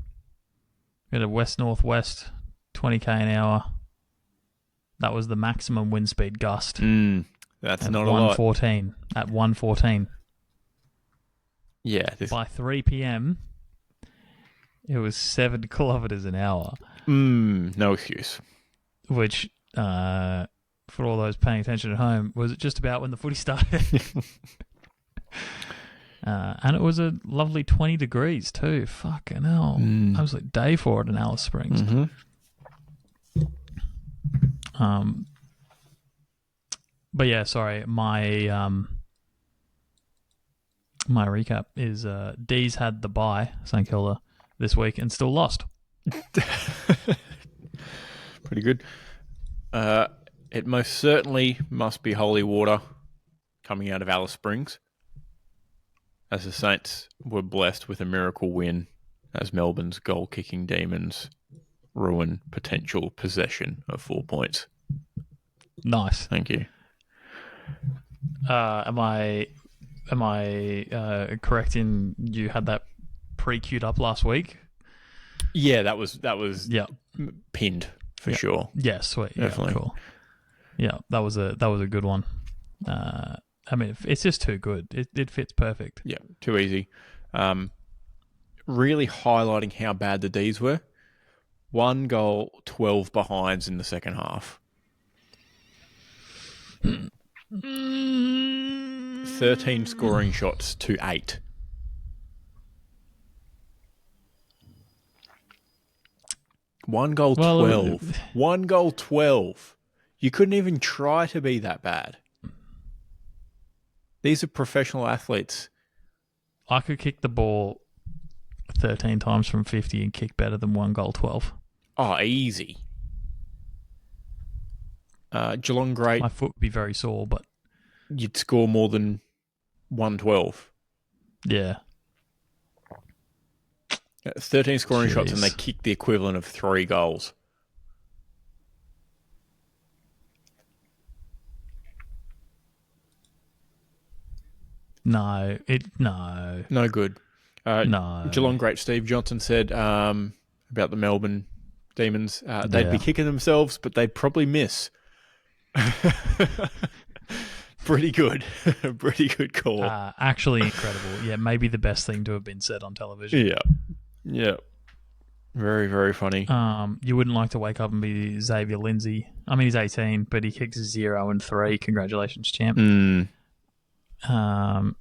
we had a west-northwest, 20k an hour. That was the maximum wind speed gust. That's not a lot. 114. At 114. Yeah. By 3 p.m., it was 7 kilometres an hour. No excuse. Which, for all those paying attention at home, was just about when the footy started. And it was a lovely 20 degrees too. Fucking hell. Absolute day for it in Alice Springs. Mm-hmm. But yeah, sorry, my recap is D's had the bye, St Kilda, this week and still lost. Pretty good. It most certainly must be holy water coming out of Alice Springs, as the Saints were blessed with a miracle win as Melbourne's goal-kicking demons ruin potential possession of 4 points. Nice. Thank you. Am I correct in you had that pre-queued up last week? Yeah, that was pinned for sure. Yeah, sweet. Definitely. Yeah, cool. Yeah, that was a good one. I mean, it's just too good. It fits perfect. Yeah, too easy. Really highlighting how bad the D's were. 1 goal, 12 behinds in the second half. 13 scoring shots to 8. One goal, 12. 1 goal, 12. You couldn't even try to be that bad. These are professional athletes. I could kick the ball 13 times from 50 and kick better than 1 goal, 12. Oh, easy. Geelong great. My foot would be very sore, but You'd score more than 112. yeah. 13 scoring shots and they Jeez. kicked the equivalent of 3 goals. No. No good. No. Geelong great Steve Johnson said about the Melbourne Demons, they'd be kicking themselves, but they'd probably miss. Pretty good. Pretty good call. Actually incredible. Yeah, maybe the best thing to have been said on television. Yeah. Very, very funny. You wouldn't like to wake up and be Xavier Lindsay. I mean, he's 18, but he kicks 0 and 3. Congratulations, champ. I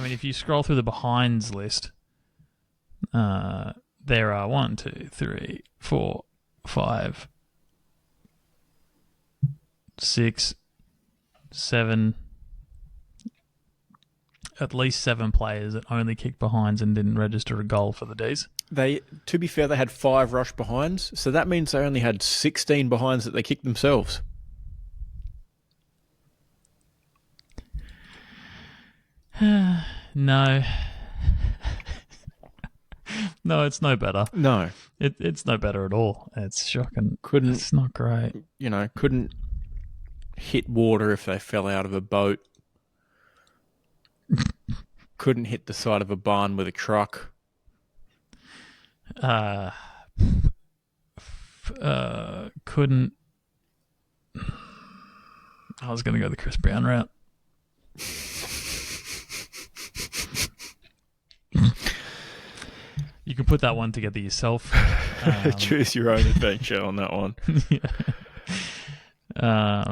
mean, if you scroll through the behinds list, there are 1, 2, 3, 4, 5, 6, 7, at least 7 players that only kicked behinds and didn't register a goal for the D's. To be fair, they had 5 rush behinds, so that means they only had 16 behinds that they kicked themselves. No. No, it's no better. No. It's no better at all. It's shocking. Couldn't, It's not great. Couldn't hit water if they fell out of a boat. Couldn't hit the side of a barn with a truck. Couldn't. I was going to go the Chris Brown route. You can put that one together yourself. Choose your own adventure on that one. Yeah.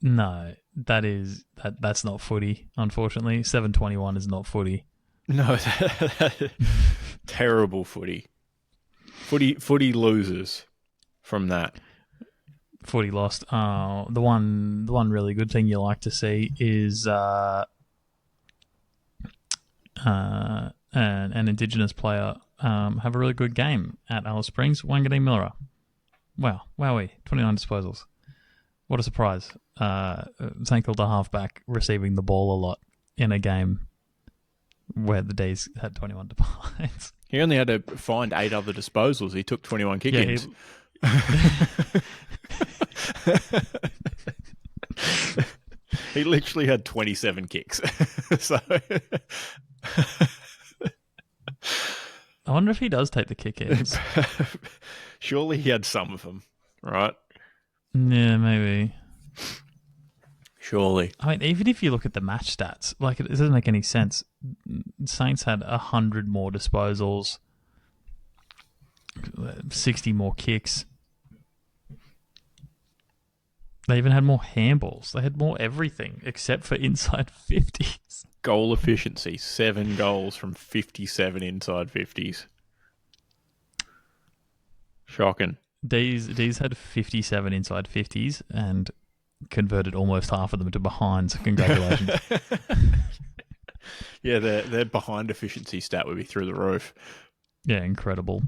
No, that's not footy. Unfortunately, 721 is not footy. No, terrible footy. Footy loses from that. Footy lost. The one really good thing you like to see is an Indigenous player have a really good game at Alice Springs. Wanganeen Miller. Wow, wowie, 29 disposals. What a surprise. St Kilda halfback receiving the ball a lot in a game where the D's had 21 behinds. He only had to find 8 other disposals. He took 21 kick-ins. He literally had 27 kicks. So I wonder if he does take the kick-ins. Surely he had some of them, right? Yeah, maybe. Surely. I mean, even if you look at the match stats, like it doesn't make any sense. Saints had 100 more disposals, 60 more kicks. They even had more handballs. They had more everything except for inside 50s. Goal efficiency, 7 goals from 57 inside 50s. Shocking. D's had 57 inside 50s and converted almost half of them to behinds. Congratulations. Yeah, their behind efficiency stat would be through the roof. Yeah, incredible.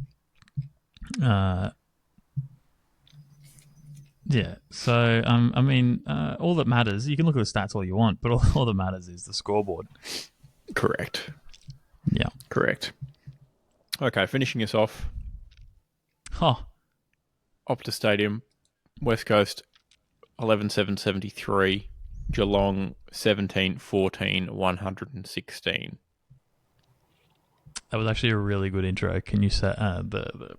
Yeah, so, I mean, all that matters, you can look at the stats all you want, but all that matters is the scoreboard. Correct. Yeah. Correct. Okay, finishing us off. Huh. Optus Stadium, West Coast, 11-7-73, Geelong, 17-14, 116. That was actually a really good intro. Can you say the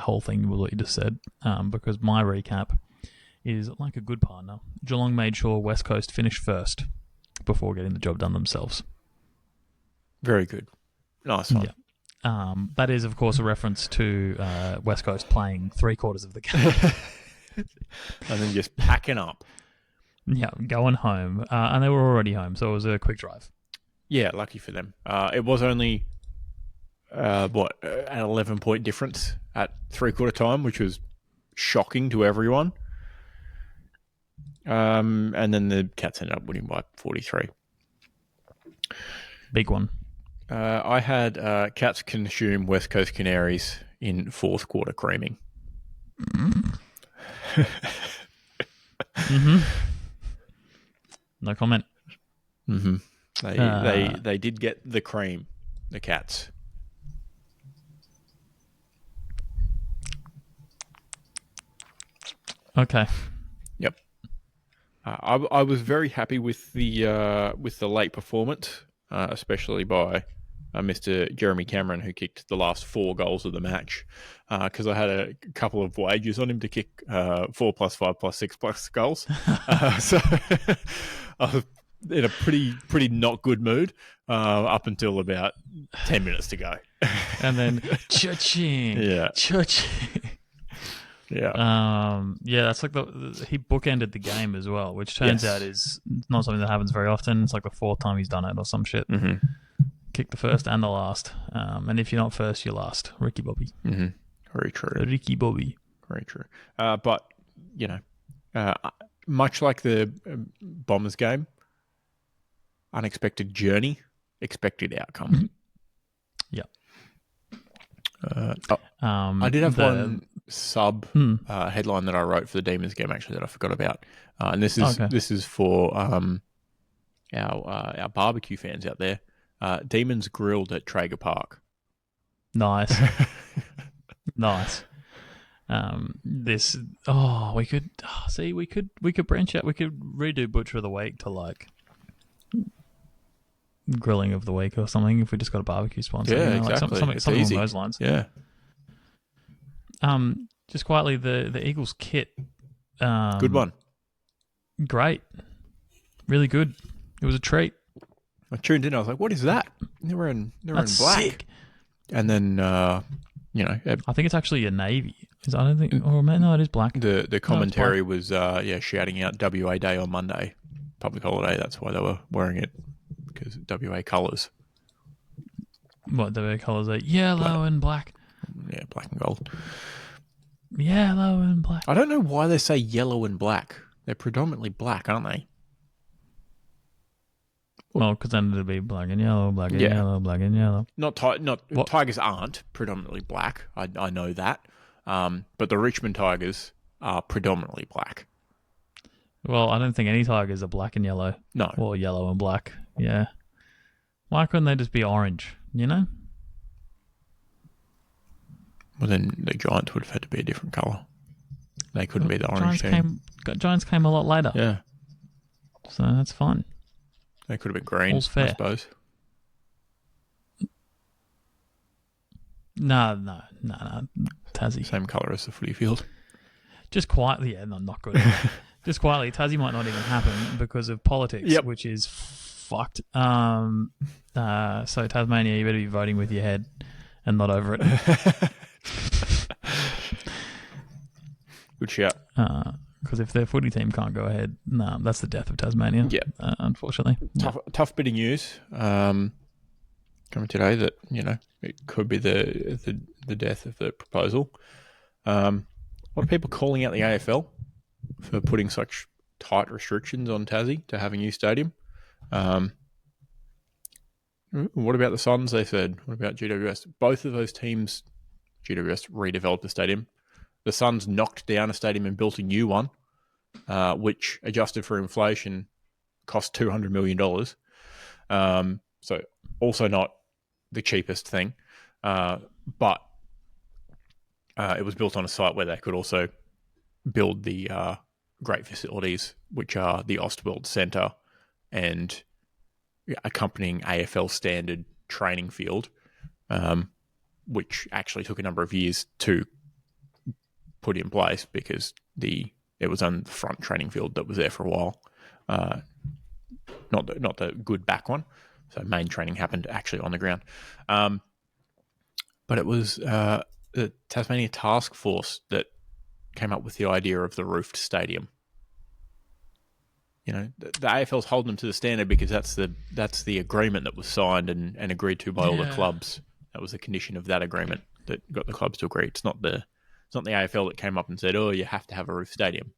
whole thing, what you just said? Because my recap is like a good partner. Geelong made sure West Coast finished first before getting the job done themselves. Very good. Nice one. Yeah. That is, of course, a reference to West Coast playing 3/4 of the game. And then just packing up. Yeah, going home. And they were already home, so it was a quick drive. Yeah, lucky for them. It was only, an 11-point difference at 3/4 time, which was shocking to everyone. And then the Cats ended up winning by 43. Big one. I had Cats consume West Coast Canaries in 4th quarter creaming. Mm-hmm. No comment. Mm-hmm. They did get the cream, the Cats. Okay. Yep. I was very happy with the late performance, especially by Mr. Jeremy Cameron, who kicked the last 4 goals of the match, because I had a couple of wagers on him to kick 4 plus 5 plus 6 plus goals. So I was in a pretty not good mood up until about 10 minutes to go. And then cha-ching. Yeah. Cha-ching. Yeah. Yeah, that's like he bookended the game as well, which turns out is not something that happens very often. It's like the 4th time he's done it or some shit. Mm-hmm. Kick the first and the last. And if you're not first, you're last. Ricky Bobby. Mm-hmm. Very true. Ricky Bobby. Very true. But, much like the Bombers game, unexpected journey, expected outcome. Yep. I did have one sub headline that I wrote for the Demons game actually that I forgot about, and this is for our barbecue fans out there. Demons grilled at Traeger Park. Nice. Nice. We could branch out. We could redo Butcher of the Week to like grilling of the week or something if we just got a barbecue sponsor. Yeah, exactly. Like something along those lines. Yeah. Just quietly, the Eagles kit. Good one. Great. Really good. It was a treat. I tuned in. I was like, "What is that?" They were in black. Sick. And then, I think it's actually a navy. I don't think. Oh man, no, it is black. The commentary was shouting out WA Day on Monday, public holiday. That's why they were wearing it, because WA colours. What WA colours are? Yellow and black. Yeah, black and gold. Yellow and black. I don't know why they say yellow and black. They're predominantly black, aren't they? Well, because then it'll be black and yellow, black and yellow, black and yellow. Tigers aren't predominantly black. I know that. But the Richmond Tigers are predominantly black. Well, I don't think any Tigers are black and yellow. No. Or yellow and black. Yeah. Why couldn't they just be orange? You know? Well, then the Giants would have had to be a different colour. They couldn't be the orange team. Giants came a lot later. Yeah. So that's fine. They could have been green, All's fair. I suppose. No. Tassie. Same colour as the footy field. Just quietly, not good. Just quietly, Tassie might not even happen because of politics, which is fucked. So Tasmania, you better be voting with your head and not over it. Good shout. Because if their footy team can't go ahead, that's the death of Tasmania. Yeah, unfortunately. Tough bit of news coming today that it could be the death of the proposal. A lot of people calling out the AFL for putting such tight restrictions on Tassie to have a new stadium. What about the Suns? They said. What about GWS? Both of those teams, GWS redeveloped the stadium. The Suns knocked down a stadium and built a new one, which, adjusted for inflation, cost $200 million. So also not the cheapest thing. But it was built on a site where they could also build the great facilities, which are the Ostworld Centre and accompanying AFL standard training field, which actually took a number of years to put in place because it was on the front training field that was there for a while, not the good back one. So main training happened actually on the ground, but it was the Tasmania Task Force that came up with the idea of the roofed stadium. The AFL's holding them to the standard because that's the agreement that was signed and agreed to by all the clubs. That was the condition of that agreement that got the clubs to agree. It's not the AFL that came up and said, "Oh, you have to have a roof stadium."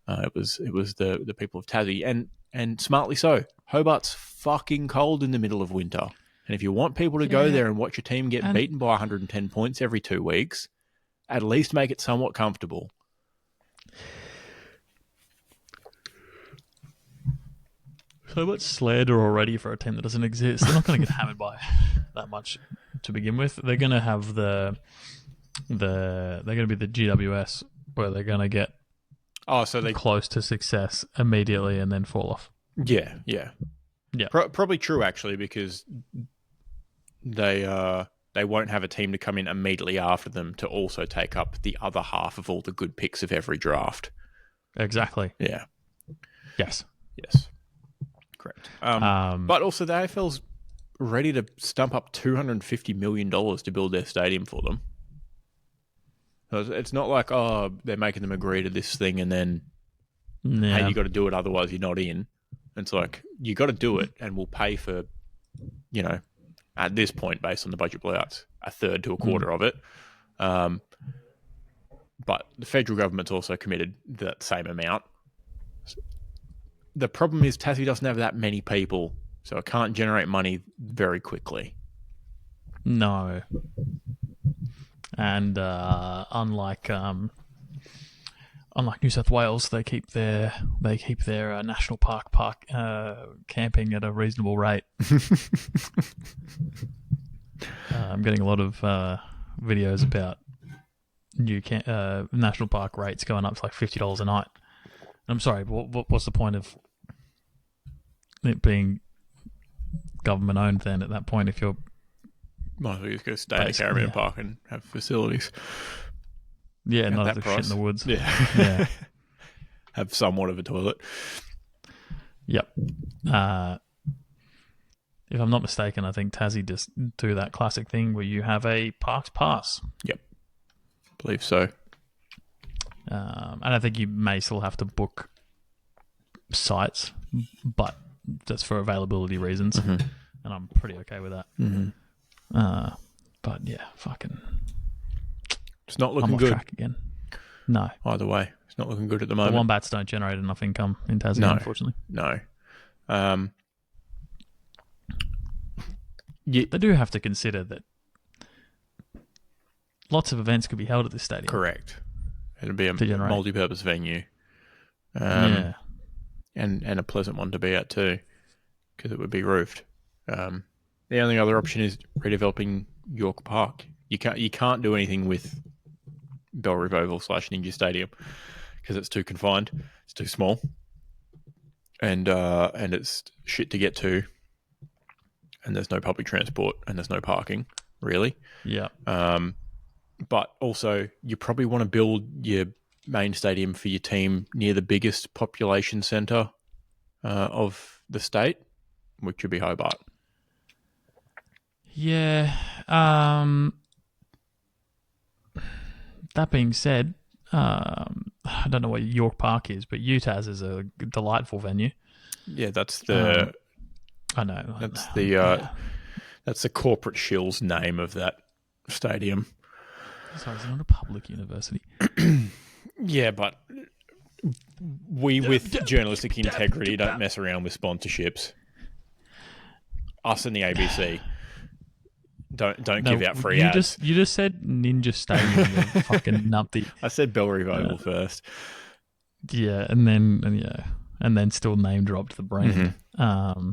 It was the people of Tassie, and smartly so. Hobart's fucking cold in the middle of winter, and if you want people to go there and watch your team get beaten by 110 points every 2 weeks, at least make it somewhat comfortable. So much slander already for a team that doesn't exist. They're not going to get hammered by that much to begin with. They're going to have they're going to be the GWS where they're going to get close to success immediately and then fall off. Yeah. Probably true actually, because they won't have a team to come in immediately after them to also take up the other half of all the good picks of every draft. Exactly. Yeah. Yes. Correct. But also the AFL's ready to stump up $250 million to build their stadium for them. So it's not like, they're making them agree to this thing and then, hey, you got to do it, otherwise you're not in. It's like, you got to do it and we'll pay for, at this point, based on the budget blowouts, a third to a quarter of it. But the federal government's also committed that same amount. The problem is Tassie doesn't have that many people So it can't generate money very quickly. No. And unlike New South Wales, they keep their national park camping at a reasonable rate. I'm getting a lot of videos about new national park rates going up to like $50 a night. I'm sorry, but what's the point of it being government owned then at that point if you're Might as well just go stay in a caravan park and have facilities. Yeah, At not that the price. shit in the woods. Yeah. Yeah. Have somewhat of a toilet. Yep. If I'm not mistaken, I think Tassie just do that classic thing where you have a parks pass. Yep. Believe so. And I think you may still have to book sites, but that's for availability reasons. Mm-hmm. And I'm pretty okay with that. Mm-hmm. But yeah, fucking... It's not I'm looking off good. track again. No. Either way, it's not looking good at the The moment. wombats don't generate enough income in Tassie, No. unfortunately. No. They do have to consider that lots of events could be held at this stadium. Correct. It'll be a generate. multi-purpose venue. Yeah. And a pleasant one to be at too, because it would be roofed. The only other option is redeveloping York Park. You can't do anything with Bellerive Oval / Ninja Stadium because it's too confined. It's too small, and it's shit to get to. And there's no public transport and there's no parking, really. Yeah. But also, you probably want to build your main stadium for your team near the biggest population centre of the state, which would be Hobart. Yeah. That being said, I don't know what York Park is, but UTAS is a delightful venue. Yeah, that's the I know. that's the corporate shill's name of that stadium. Sorry, it's not a public university. Yeah, but we with journalistic integrity don't mess around with sponsorships. Us and the ABC don't give out free ads. You just said Ninja Stadium, you fucking numpty. I said Bellerive Oval first. Yeah, and then still name dropped the brand. Mm-hmm.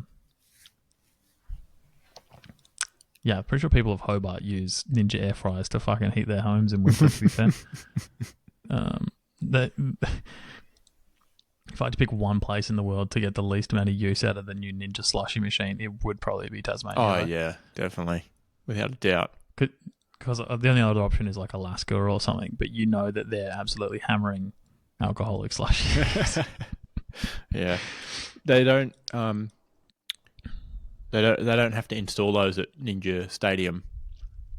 Yeah, pretty sure people of Hobart use Ninja air fryers to fucking heat their homes in winter, to be fair. If I had to pick one place in the world to get the least amount of use out of the new Ninja slushy machine, it would probably be Tasmania. Oh, right? yeah, definitely. Without a doubt. Because the only other option is like Alaska or something, but you know that they're absolutely hammering alcoholic slushies. Yeah. They don't have to install those at Ninja Stadium.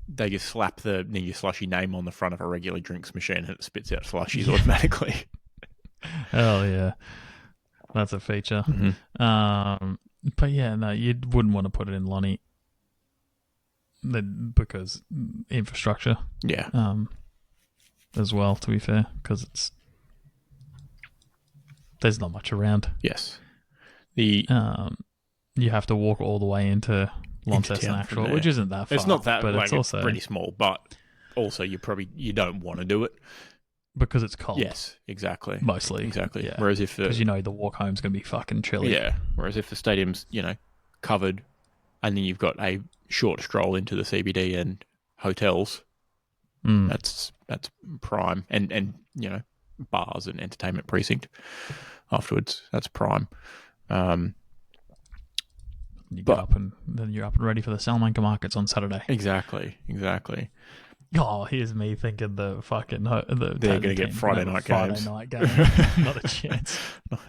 They just slap the Ninja Slushy name on the front of a regular drinks machine and it spits out slushies automatically. Hell yeah. That's a feature. Mm-hmm. But yeah, no, you wouldn't want to put it in Lonnie because infrastructure. Yeah. As well, to be fair, because there's not much around. Yes. You have to walk all the way into Launceston Actual, which isn't that far. It's not that, but like, it's also pretty small, but also you don't want to do it. because it's cold. Yes, exactly. Mostly. Exactly. Yeah. Whereas if Because the walk home's going to be fucking chilly. Yeah. Whereas if the stadium's, covered and then you've got a short stroll into the CBD and hotels, that's prime. And bars and entertainment precinct afterwards, that's prime. You get up and then you're up and ready for the Salamanca markets on Saturday. Exactly. Oh, here's me thinking the fucking... They're going to get Friday night games. Friday night game. Not a chance.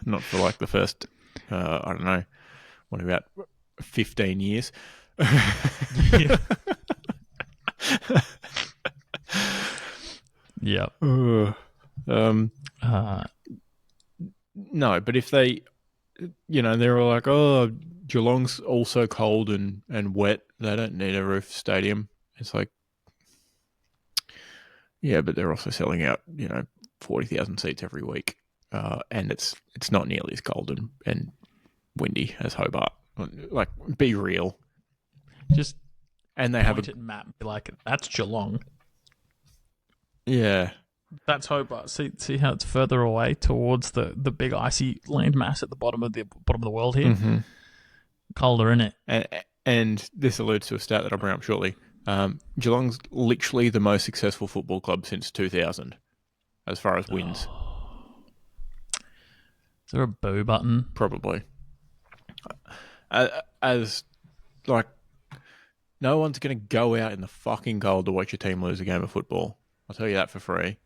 Not for like the first, I don't know, what about 15 years? Yeah. Yep. No, but if they, they're all like, oh, Geelong's also cold and wet. They don't need a roof stadium. It's like, yeah, but they're also selling out, 40,000 seats every week. And it's not nearly as cold and windy as Hobart. Like, be real. Just And they have point at map and be like, that's Geelong. Yeah. That's Hobart. See how it's further away towards the big icy landmass at the bottom of the world here. Mm-hmm. Colder, isn't it? And this alludes to a stat that I'll bring up shortly. Geelong's literally the most successful football club since 2000, as far as wins. Is there a boo button? Probably. As like, no one's going to go out in the fucking cold to watch your team lose a game of football. I'll tell you that for free.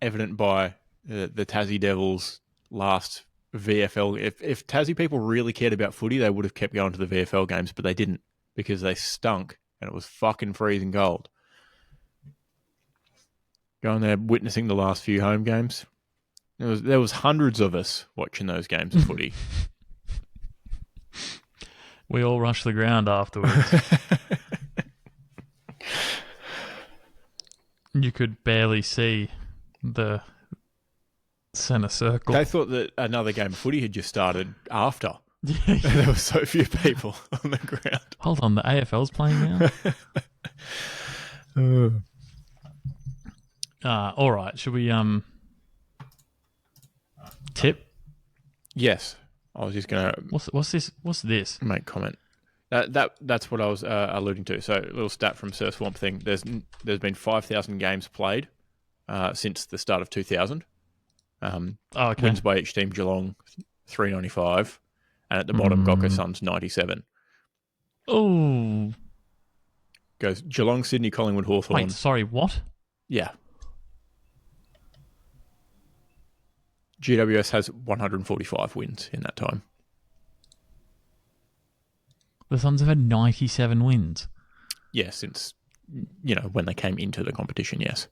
Evident by the Tassie Devils' last VFL. If Tassie people really cared about footy, they would have kept going to the VFL games, but they didn't because they stunk and it was fucking freezing cold. Going there, witnessing the last few home games. There was hundreds of us watching those games of footy. We all rushed the ground afterwards. You could barely see the centre circle. They thought that another game of footy had just started after. Yeah. There were so few people on the ground. Hold on, the AFL's playing now? All right, should we tip? Yes. I was just going to What's this? What's this? make comment. That's what I was alluding to. So a little stat from Sir Swamp Thing. There's been 5,000 games played since the start of 2000. Okay. Wins by each team: Geelong 395, and at the bottom, Gawker Suns 97. Oh, Goes Geelong, Sydney, Collingwood, Hawthorn. wait, sorry, what? Yeah. GWS has 145 wins in that time. The Suns have had 97 wins. Yeah, since when they came into the competition. Yes.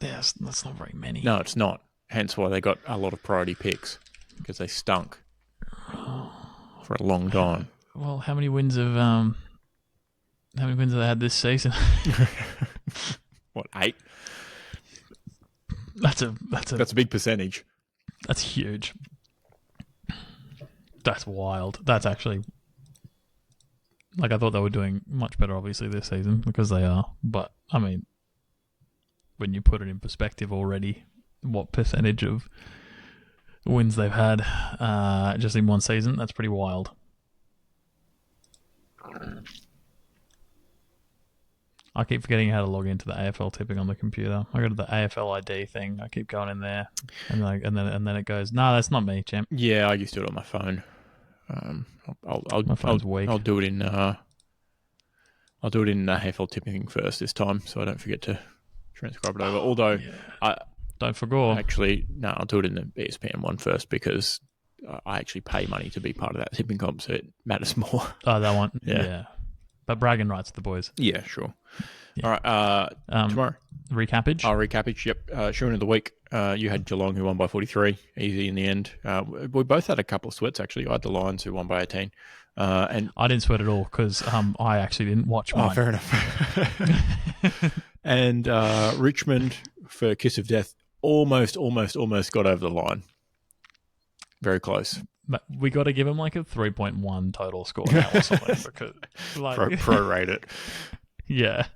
Yes, that's not very many. No, it's not. Hence why they got a lot of priority picks because they stunk for a long time. Well, how many wins have they had this season? What, 8? That's a big percentage. That's huge. That's wild. That's actually, like, I thought they were doing much better, obviously, this season because they are. But I mean, when you put it in perspective already, what percentage of wins they've had just in one season, that's pretty wild. I keep forgetting how to log into the AFL tipping on the computer. I go to the AFL ID thing. I keep going in there, and then it goes, "No, that's not me, champ." Yeah, I used to do it on my phone. My phone's weak. I'll do it in AFL tipping first this time, so I don't forget to transcribe it over. Although Don't forget. Actually, no, I'll do it in the ESPN one first because I actually pay money to be part of that tipping comp, so it matters more. Oh, that one. Yeah. Yeah. But bragging rights to the boys. Yeah, sure. Yeah. All right, tomorrow. Recappage? Recappage, yep. Showing of the week, you had Geelong who won by 43, easy in the end. We both had a couple of sweats, actually. I had the Lions who won by 18. And I didn't sweat at all because I actually didn't watch mine. Oh, fair enough. And Richmond for Kiss of Death almost got over the line. Very close. But we got to give him like a 3.1 total score now or something. Because, like, prorate it. Yeah.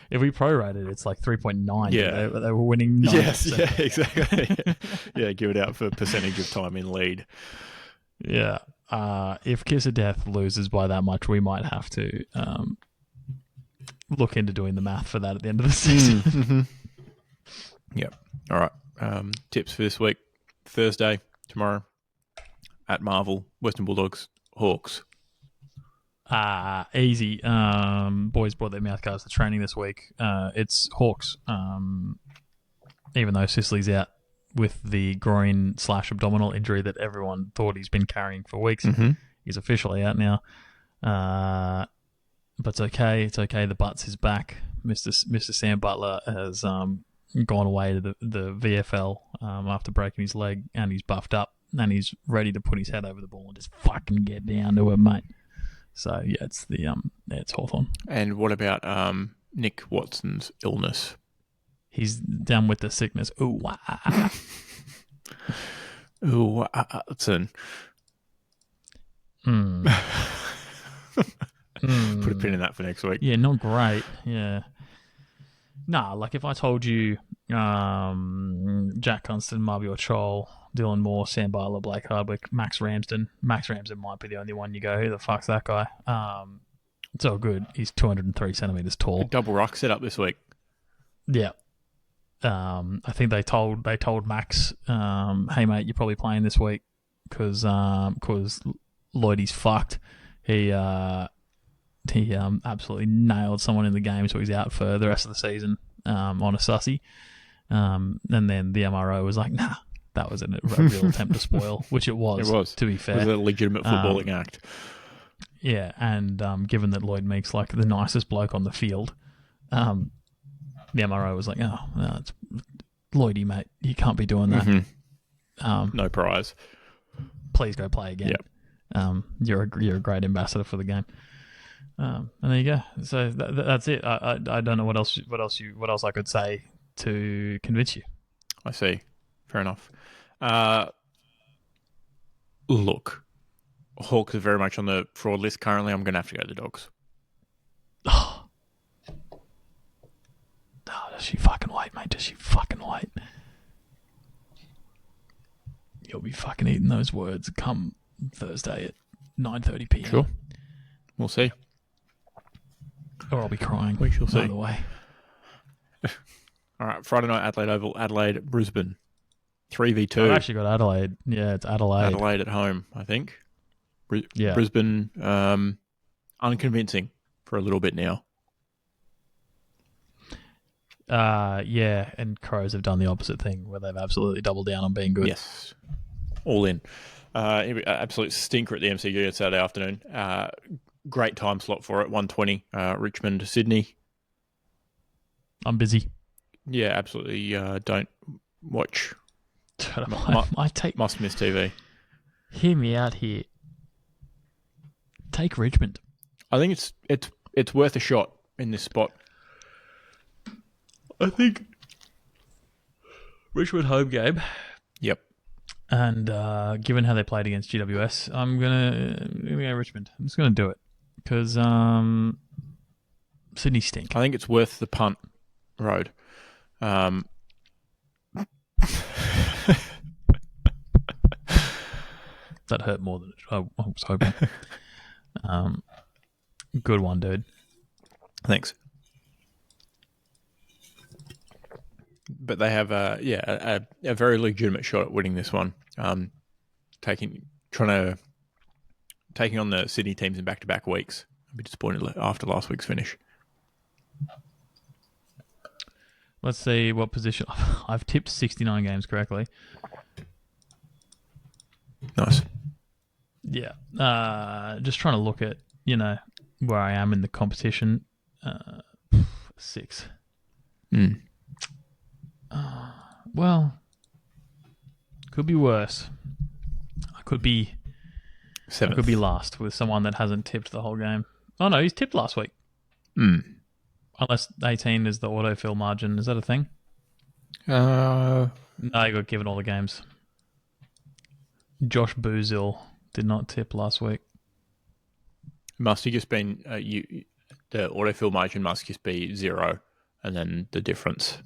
If we prorate it, it's like 3.9. Yeah. They were winning 9%. Yes, yeah, exactly. Yeah, give it out for percentage of time in lead. Yeah. If Kiss of Death loses by that much, we might have to look into doing the math for that at the end of the season. Mm-hmm. Yep. All right. Tips for this week. Thursday, tomorrow, at Marvel, Western Bulldogs, Hawks. Easy. Boys brought their mouth guards to training this week. It's Hawks. Even though Sicily's out with the groin/abdominal injury that everyone thought he's been carrying for weeks, he's officially out now. But it's okay. It's okay. The Butts is back. Mr. Sam Butler has gone away to the VFL after breaking his leg, and he's buffed up, and he's ready to put his head over the ball and just fucking get down to it, mate. So yeah, it's Hawthorn. And what about Nick Watson's illness? He's down with the sickness. Ooh, Watson. Put a pin in that for next week. Yeah, not great. Yeah. Nah, like if I told you Jack Constant, Marvio Troll, Dylan Moore, Sam Byler, Blake Hardwick, Max Ramsden might be the only one you go, who the fuck's that guy? It's all good. He's 203 centimeters tall. Double ruck set up this week. Yeah. I think they told Max, hey mate, you're probably playing this week because Lloydie's fucked. He absolutely nailed someone in the game, so he's out for the rest of the season on a sussy. And then the MRO was like, nah, that was a real attempt to spoil, which it was. It was. To be fair. It was a legitimate footballing act. Yeah, and given that Lloyd Meek's like the nicest bloke on the field, the MRO was like, oh, no, it's Lloydie, mate. You can't be doing that. Mm-hmm. No prize. Please go play again. Yep. You're a great ambassador for the game. And there you go. So that's it. I don't know what else I could say to convince you. I see. Fair enough. Look, Hawks are very much on the fraud list currently. I'm going to have to go to the Dogs. Oh, does she fucking wait, mate? Does she fucking wait? You'll be fucking eating those words come Thursday at 9:30 p.m. Sure. We'll see. Or I'll be crying. We shall see. Either way. All right, Friday night, Adelaide Oval, Adelaide, Brisbane. 3v2. I've actually got Adelaide. Yeah, it's Adelaide. Adelaide at home, I think. Yeah. Brisbane, unconvincing for a little bit now. Yeah, and Crows have done the opposite thing where they've absolutely doubled down on being good. Yes. All in. Absolute stinker at the MCG on Saturday afternoon. Great time slot for it, 1:20, Richmond to Sydney. I'm busy. Yeah, absolutely. Don't watch. Must miss TV. Hear me out here. Take Richmond. I think it's worth a shot in this spot. I think Richmond home game. Yep. And given how they played against GWS, I'm gonna go Richmond. I'm just gonna do it because Sydney stink. I think it's worth the punt road. That hurt more than I was hoping. Good one, dude. Thanks. But they have a very legitimate shot at winning this one. Taking on the Sydney teams in back-to-back weeks. I'd be disappointed after last week's finish. Let's see what position. I've tipped 69 games correctly. Nice. Yeah. Just trying to look at, where I am in the competition. 6. Well, could be worse. I could be 7th. I could be last with someone that hasn't tipped the whole game. Oh no, he's tipped last week. Unless 18 is the autofill margin. Is that a thing? No, he got given all the games. Josh Boozil did not tip last week. Must have just been the autofill margin must just be 0, and then the difference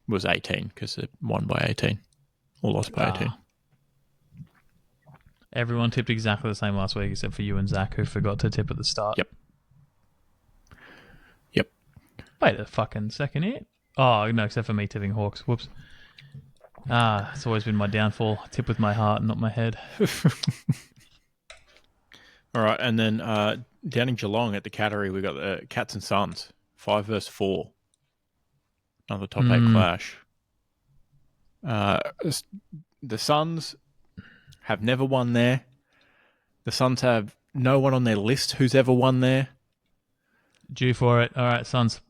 was 18 because it won by 18 or lost by 18. Everyone tipped exactly the same last week except for you and Zach, who forgot to tip at the start. Yep. Wait a fucking second here. Oh, no, except for me tipping Hawks. Whoops. It's always been my downfall. I tip with my heart, not my head. All right, and then down in Geelong at the Cattery, we got the Cats and Suns, 5 versus 4. Another top 8 clash. The Suns have never won there. The Suns have no one on their list who's ever won there. Due for it. All right, Suns.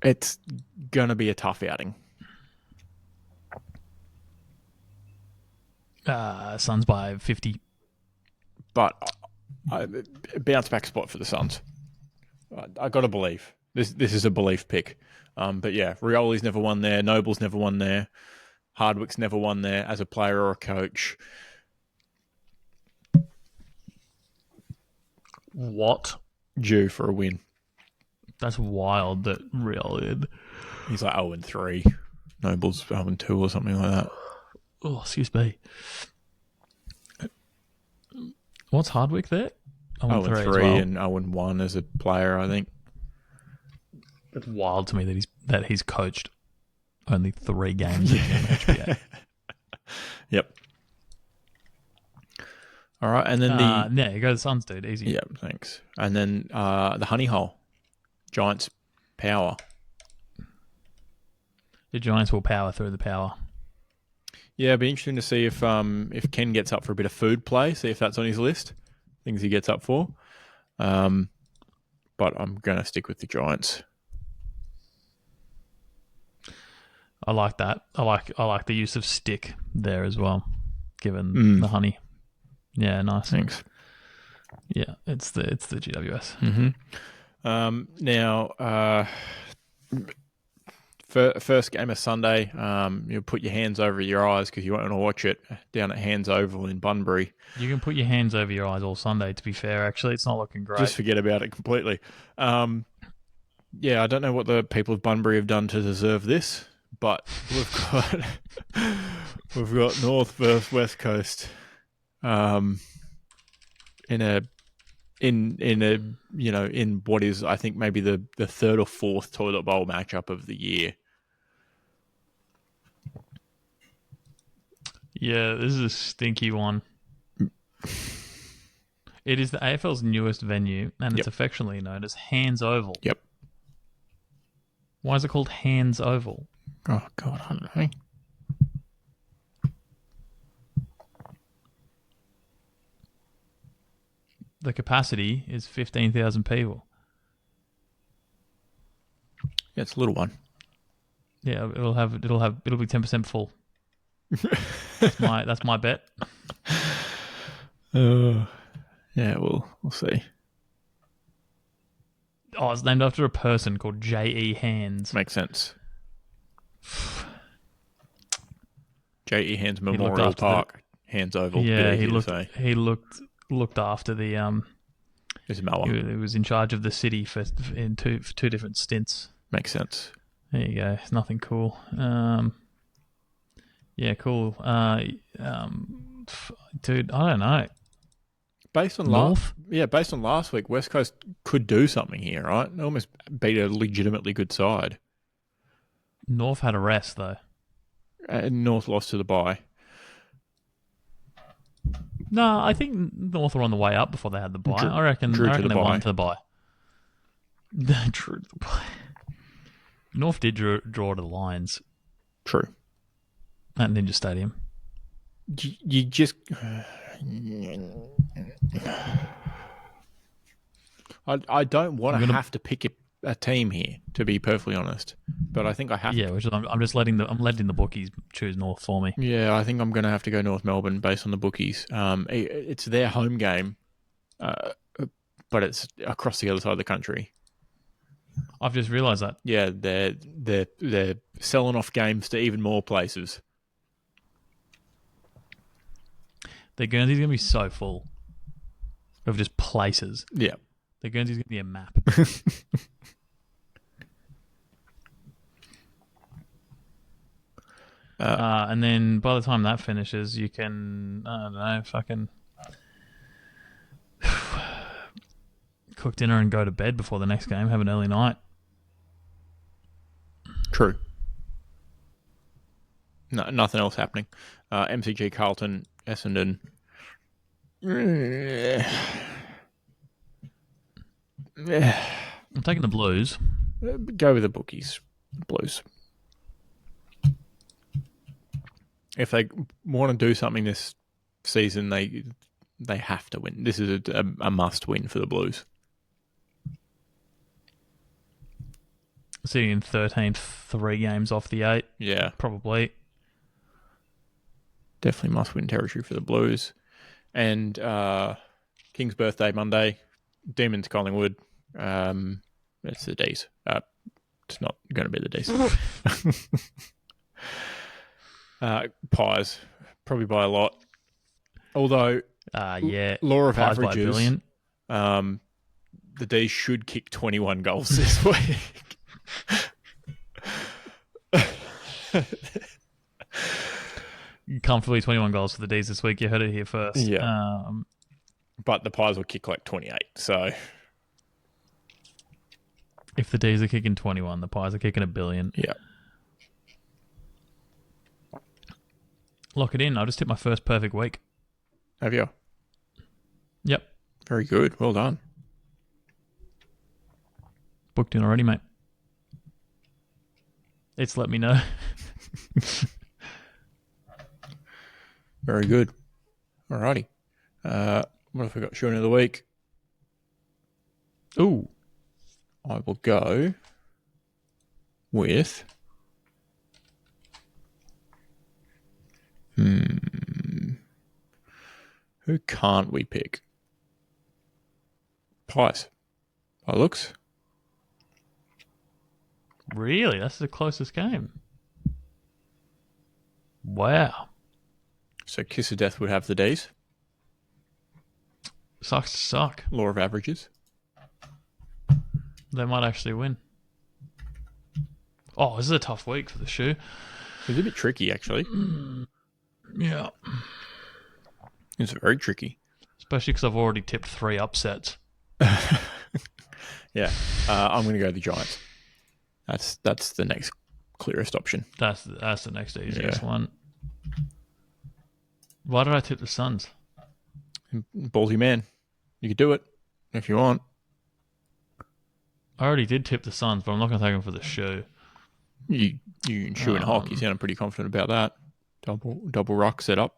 It's going to be a tough outing. Suns by 50. But a bounce back spot for the Suns. I got to believe. This is a belief pick. But yeah, Rioli's never won there. Noble's never won there. Hardwick's never won there as a player or a coach. What? Due for a win. That's wild that Real did. He's like 0-3. Noble's 0-2 or something like that. Oh, excuse me. What's Hardwick there? 0-3 as well. and 0-1 as a player, I think. It's wild to me that he's coached only 3 games in the HBA. Yep. All right, and then yeah, you go the Suns, dude. Easy. Yeah, thanks. And then the Honey Hole, Giants power. The Giants will power through the power. Yeah, it'd be interesting to see if Ken gets up for a bit of food play, see if that's on his list, things he gets up for. But I'm going to stick with the Giants. I like that. I like the use of stick there as well, given the honey. Yeah, nice. Thanks. Yeah, it's the GWS. Mm-hmm. Now, first game of Sunday, you'll put your hands over your eyes because you won't want to watch it down at Hands Oval in Bunbury. You can put your hands over your eyes all Sunday, to be fair. Actually, it's not looking great. Just forget about it completely. Yeah, I don't know what the people of Bunbury have done to deserve this, but we've got North versus West Coast. In what is, I think, maybe the third or fourth toilet bowl matchup of the year. Yeah, this is a stinky one. It is the AFL's newest venue, and it's affectionately known as Hands Oval. Yep. Why is it called Hands Oval? Oh, God, I don't know. The capacity is 15,000 people. Yeah, it's a little one. Yeah, it'll be 10% full. That's my bet. Yeah, we'll see. Oh, it's named after a person called J.E. Hands. Makes sense. J.E. Hands Memorial Park, Hands Oval. Yeah, he looked after the It's Mower. He was in charge of the city for two different stints. Makes sense. There you go. It's nothing cool. Yeah, cool. Dude, I don't know. Based on last week, West Coast could do something here, right? They almost beat a legitimately good side. North had a rest though. North lost to the bye. No, I think North were on the way up before they had the bye. I reckon they won to the bye. Drew to the bye. North did draw to the Lions. True. At Ninja Stadium. You just... I don't want to have to pick a team here, to be perfectly honest. But I think I have to. Yeah, I'm just letting the bookies choose North for me. Yeah, I think I'm going to have to go North Melbourne based on the bookies. It's their home game, but it's across the other side of the country. I've just realised that. Yeah, they're selling off games to even more places. The Guernsey's going to be so full of just places. Yeah. The Guernsey's going to be a map. And then by the time that finishes, you can, I don't know, fucking cook dinner and go to bed before the next game, have an early night. True. No, nothing else happening. MCG, Carlton, Essendon. I'm taking the Blues. Go with the bookies. Blues. If they want to do something this season, they have to win. This is a must win for the Blues. Sitting in 13th, 3 games off the 8. Yeah. Probably. Definitely must win territory for the Blues. And King's birthday Monday, Demons Collingwood. It's the D's. It's not going to be the D's. Pies, probably by a lot. Although, Yeah. law of Pies by a averages, billion. the D's should kick 21 goals this week. Comfortably 21 goals for the D's this week. You heard it here first. Yeah. But the Pies will kick like 28. So if the D's are kicking 21, the Pies are kicking a billion. yeah. Lock it in. I just hit my first perfect week. Have you? Yep. Very good. Well done. Booked in already, mate. It's let me know. Very good. Alrighty. What have we got? Shooting of the week. Ooh. I will go with who can't we pick? Pies. By looks. Really? That's the closest game. Wow. So Kiss of Death would have the D's. Sucks to suck. Law of averages. They might actually win. Oh, this is a tough week for the shoe. It's a bit tricky, actually. Yeah. It's very tricky. Especially because I've already tipped 3 upsets. Yeah. I'm going to go the Giants. That's the next clearest option. That's the next easiest one. Why did I tip the Suns? Ballsy man. You could do it if you want. I already did tip the Suns, but I'm not going to take them for the shoe. You can shoe and hock. You sounded pretty confident about that. Double rock set up.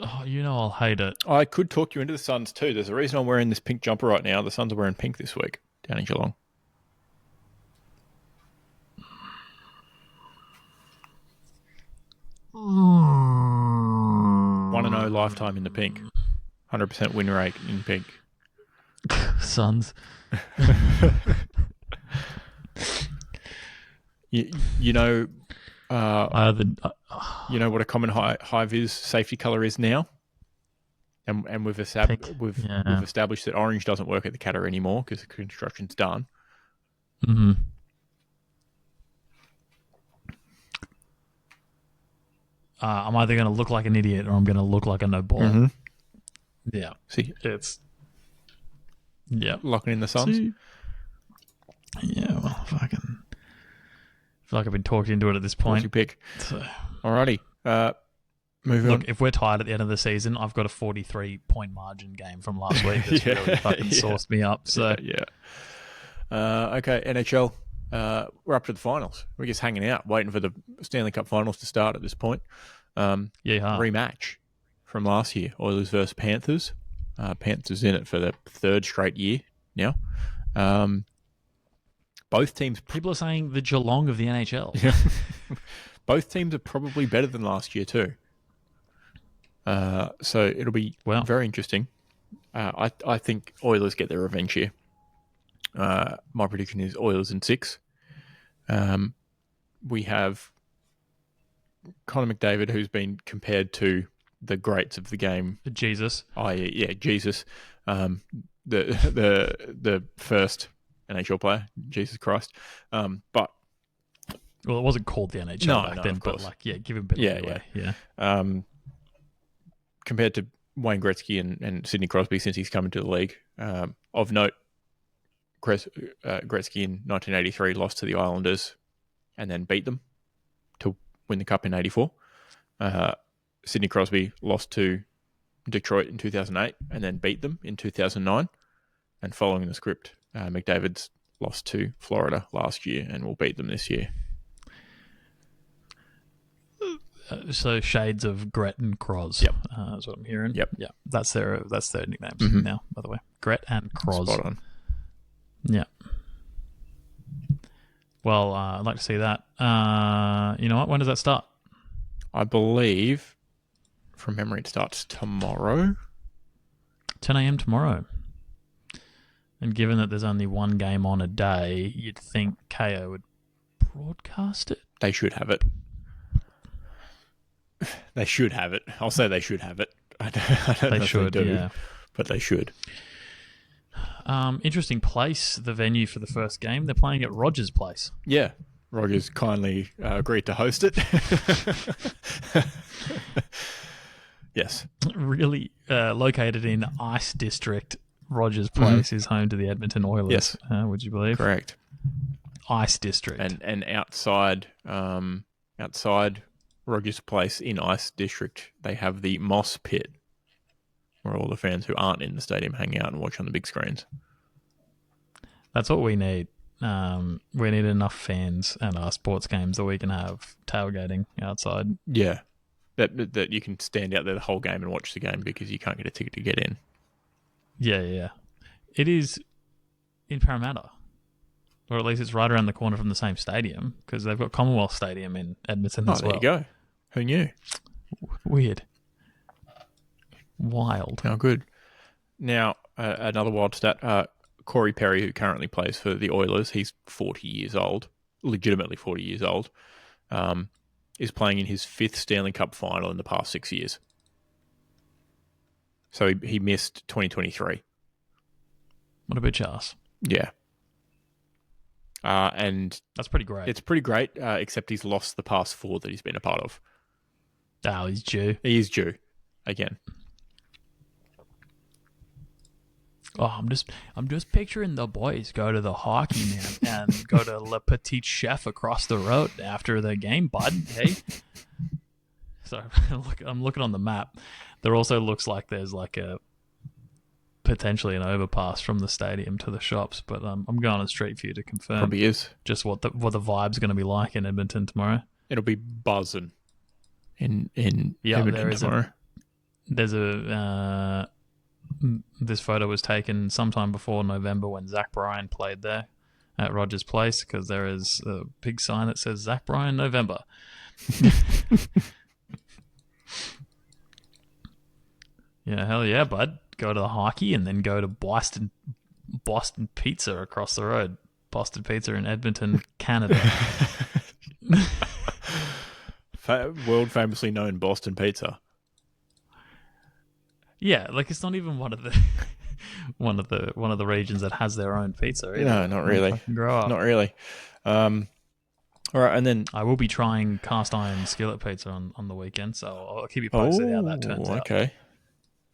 Oh, you know I'll hate it. I could talk you into the Suns too. There's a reason I'm wearing this pink jumper right now. The Suns are wearing pink this week down in Geelong. 1-0 lifetime in the pink. 100% win rate in pink. Suns. You know, you know what a common high vis safety color is now, and we've established that orange doesn't work at the Catter anymore because the construction's done. Mm-hmm. I'm either going to look like an idiot or I'm going to look like a no ball. Mm-hmm. Yeah. See, It's. Yeah. locking in the Suns. See? Yeah, well, fucking. I feel like I've been talked into it at this What's point. your pick? So, Alrighty. Moving look, on. if we're tied at the end of the season, I've got a 43-point margin game from last week that's really fucking sauced me up. So Yeah. Okay, NHL. We're up to the finals. We're just hanging out, waiting for the Stanley Cup finals to start at this point. Rematch from last year. Oilers versus Panthers. Panthers in it for the 3rd straight year now. Both teams... people are saying the Geelong of the NHL. Yeah. Both teams are probably better than last year too. So it'll be very interesting. I think Oilers get their revenge here. My prediction is Oilers in 6. We have Connor McDavid, who's been compared to the greats of the game. Jesus. Jesus. The first NHL player, Jesus Christ. But well, it wasn't called the NHL back then, but give him a bit of leeway. Yeah. Compared to Wayne Gretzky and Sidney Crosby since he's come into the league. Of note, Gretzky in 1983 lost to the Islanders and then beat them to win the Cup in 84. Sidney Crosby lost to Detroit in 2008 and then beat them in 2009. And following the script, McDavid's lost to Florida last year and will beat them this year. So shades of Gret and Croz. Yep. That's what I'm hearing. Yep. Yeah. That's their nicknames now, by the way. Gret and Croz. Spot on. Yeah. Well, I'd like to see that. You know what? When does that start? I believe, from memory, it starts tomorrow. 10 a.m. tomorrow. And given that there's only one game on a day, you'd think KO would broadcast it. They should have it. They should have it. I'll say they should have it. I don't know if they do, but they should. Interesting place, the venue for the first game. They're playing at Rogers Place. Yeah. Rogers kindly agreed to host it. Yes. Really located in Ice District, Rogers Place is home to the Edmonton Oilers. Yes. Would you believe? Correct. Ice District. And outside Rogers Place in Ice District, they have the Moss Pit, where all the fans who aren't in the stadium hang out and watch on the big screens. That's what we need. We need enough fans at our sports games that we can have tailgating outside. Yeah. That you can stand out there the whole game and watch the game because you can't get a ticket to get in. Yeah. It is in Parramatta. Or at least it's right around the corner from the same stadium because they've got Commonwealth Stadium in Edmonton as well. There you go. Who knew? Weird. Wild. Oh, good. Now, another wild stat. Corey Perry, who currently plays for the Oilers, he's 40 years old, legitimately 40 years old, is playing in his 5th Stanley Cup final in the past 6 years. So he missed 2023. What a bitch ass. Yeah. And that's pretty great. It's pretty great, except he's lost the past 4 that he's been a part of. Oh, he's due. He is due again. Oh, I'm just picturing the boys go to the hockey, man, and go to Le Petit Chef across the road after the game, bud. Hey, so I'm looking on the map. There also looks like there's like a potentially an overpass from the stadium to the shops, but I'm going on Street View to confirm. Probably is Just what the vibe's going to be like in Edmonton tomorrow. It'll be buzzing in Edmonton tomorrow. This photo was taken sometime before November when Zach Bryan played there at Rogers Place because there is a big sign that says Zach Bryan November. Yeah, hell yeah, bud. Go to the hockey and then go to Boston Pizza across the road. Boston Pizza in Edmonton, Canada. World famously known Boston Pizza. Yeah, like it's not even one of the regions that has their own pizza. Either. No, not really. Grow up. Not really. All right, and then I will be trying cast iron skillet pizza on the weekend, so I'll keep you posted how that turns out. Okay,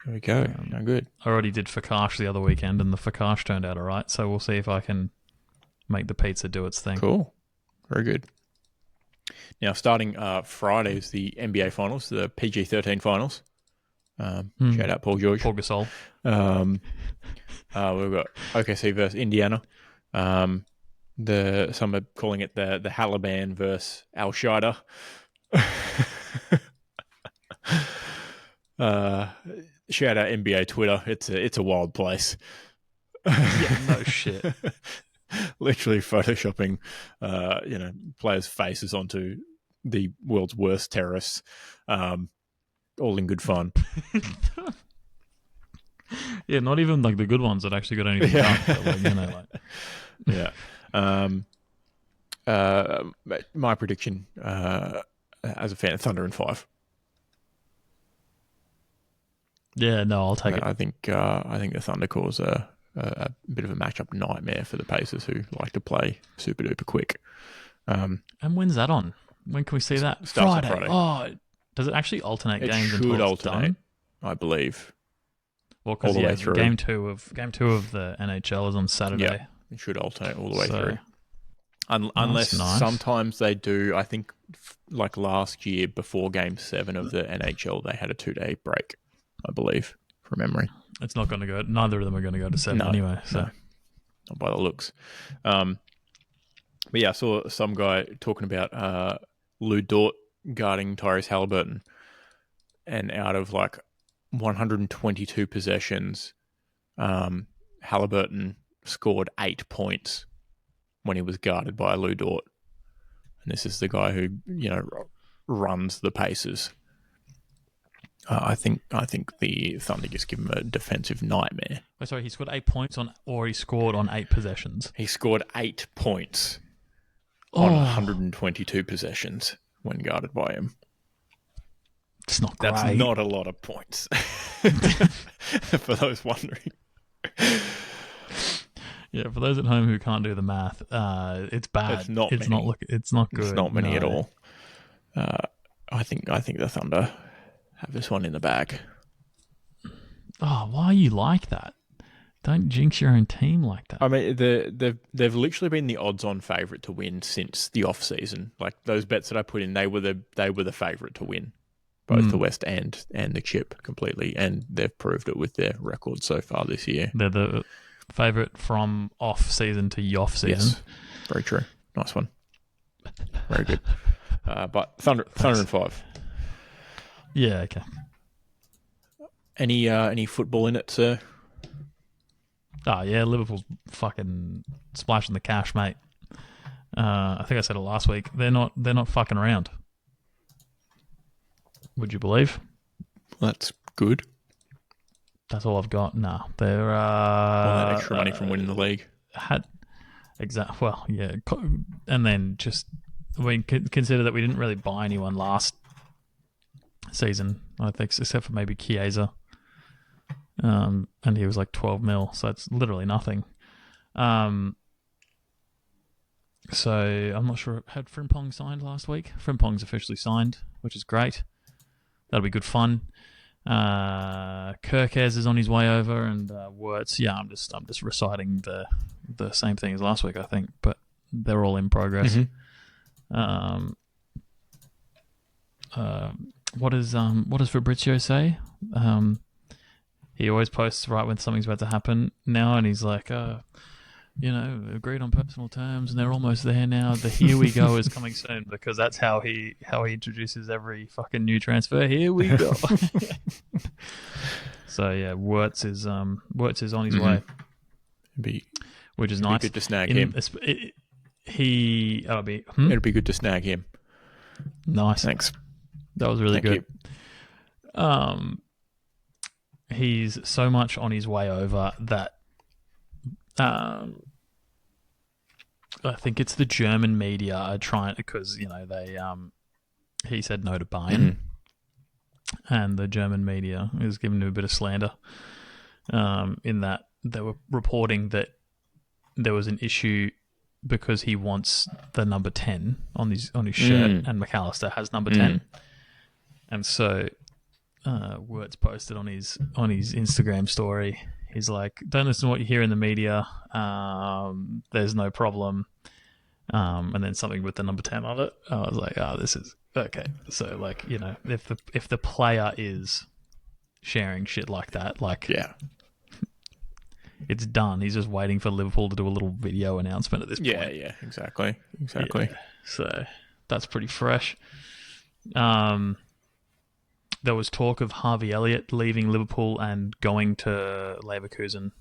there we go. No good. I already did focaccia the other weekend, and the focaccia turned out all right. So we'll see if I can make the pizza do its thing. Cool, very good. Now, starting Friday is the NBA Finals, the PG-13 Finals. Shout out Paul George. Paul Gasol. We've got OKC versus Indiana. Some are calling it the Halaban versus Al Shida. Shout out NBA Twitter. It's a wild place. Yeah, no shit. Literally photoshopping, players' faces onto the world's worst terrorists. All in good fun. Yeah, not even like the good ones that actually got anything done. But, yeah. My prediction, as a fan, Thunder in 5. Yeah, no, I'll take it. I think the Thunder cause a bit of a matchup nightmare for the Pacers, who like to play super duper quick. And when's that on? When can we see that? Starts on Friday. Oh, does it actually alternate games? It should alternate, I believe. Well, because game two of the NHL is on Saturday. Yeah, it should alternate all the way through. Unless sometimes they do. I think like last year before Game 7 of the NHL, they had a 2-day break, I believe, from memory. It's not going to go. Neither of them are going to go to 7 anyway. So. No, not by the looks. But yeah, I saw some guy talking about Lou Dort guarding Tyrese Halliburton, and out of like 122 possessions, Halliburton scored 8 points when he was guarded by Lou Dort. And this is the guy who, runs the Pacers. I think the Thunder just give him a defensive nightmare. Oh, sorry, he scored 8 points he scored on 8 possessions. He scored 8 points on 122 possessions when guarded by him. It's not great. That's not a lot of points. For those wondering. Yeah, for those at home who can't do the math, it's bad. It's not many. It's not good. It's not many at all. I think the Thunder have this one in the bag. Oh, why are you like that? Don't jinx your own team like that. I mean, they've literally been the odds-on favourite to win since the off-season. Like those bets that I put in, they were the favourite to win, both the West and the Chip completely, and they've proved it with their record so far this year. They're the favourite from off-season to off-season. Yes, very true. Nice one. Very good. But Thunder and 5. Yeah. Okay. Any football in it, sir? Oh yeah, Liverpool's fucking splashing the cash, mate. I think I said it last week. They're not fucking around. Would you believe? That's good. That's all I've got. Nah, they're All that extra money from winning the league. Well, yeah, and then just consider that we didn't really buy anyone last season. I think, except for maybe Chiesa. And he was like 12 mil, so it's literally nothing. So I'm not sure. Had Frimpong signed last week? Frimpong's officially signed, which is great. That'll be good fun. Kirkez is on his way over, and Wirtz. Yeah, I'm just reciting the same thing as last week, I think, but they're all in progress. Mm-hmm. What does Fabrizio say? He always posts right when something's about to happen now, and he's like, agreed on personal terms, and they're almost there now. The here we go is coming soon, because that's how he introduces every fucking new transfer. Here we go. So yeah, Wirtz is on his way, which is nice. It'd be good to snag him. It'd be good to snag him. Nice, thanks. That was really Thank good. You. He's so much on his way over that I think it's the German media are trying, because he said no to Bayern, and the German media is giving him a bit of slander. In that they were reporting that there was an issue because he wants the number 10 on his shirt, and McAllister has number 10, and so. Wirtz posted on his Instagram story. He's like, "Don't listen to what you hear in the media. There's no problem." And then something with the number 10 on it. I was like, this is okay. So if the player is sharing shit like that, yeah, it's done. He's just waiting for Liverpool to do a little video announcement at this point. Yeah, exactly. Yeah. So that's pretty fresh. There was talk of Harvey Elliott leaving Liverpool and going to Leverkusen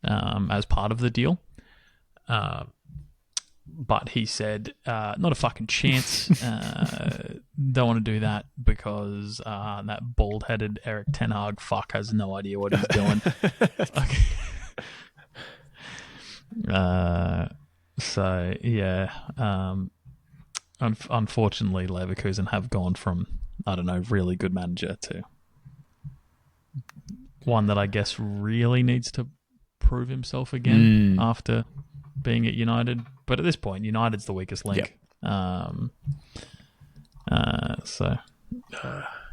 as part of the deal. But he said, not a fucking chance. Don't want to do that because that bald-headed Eric Ten Hag fuck has no idea what he's doing. So, yeah. Unfortunately, Leverkusen have gone from, I don't know, really good manager to one that I guess really needs to prove himself again after being at United. But at this point, United's the weakest link. Yep.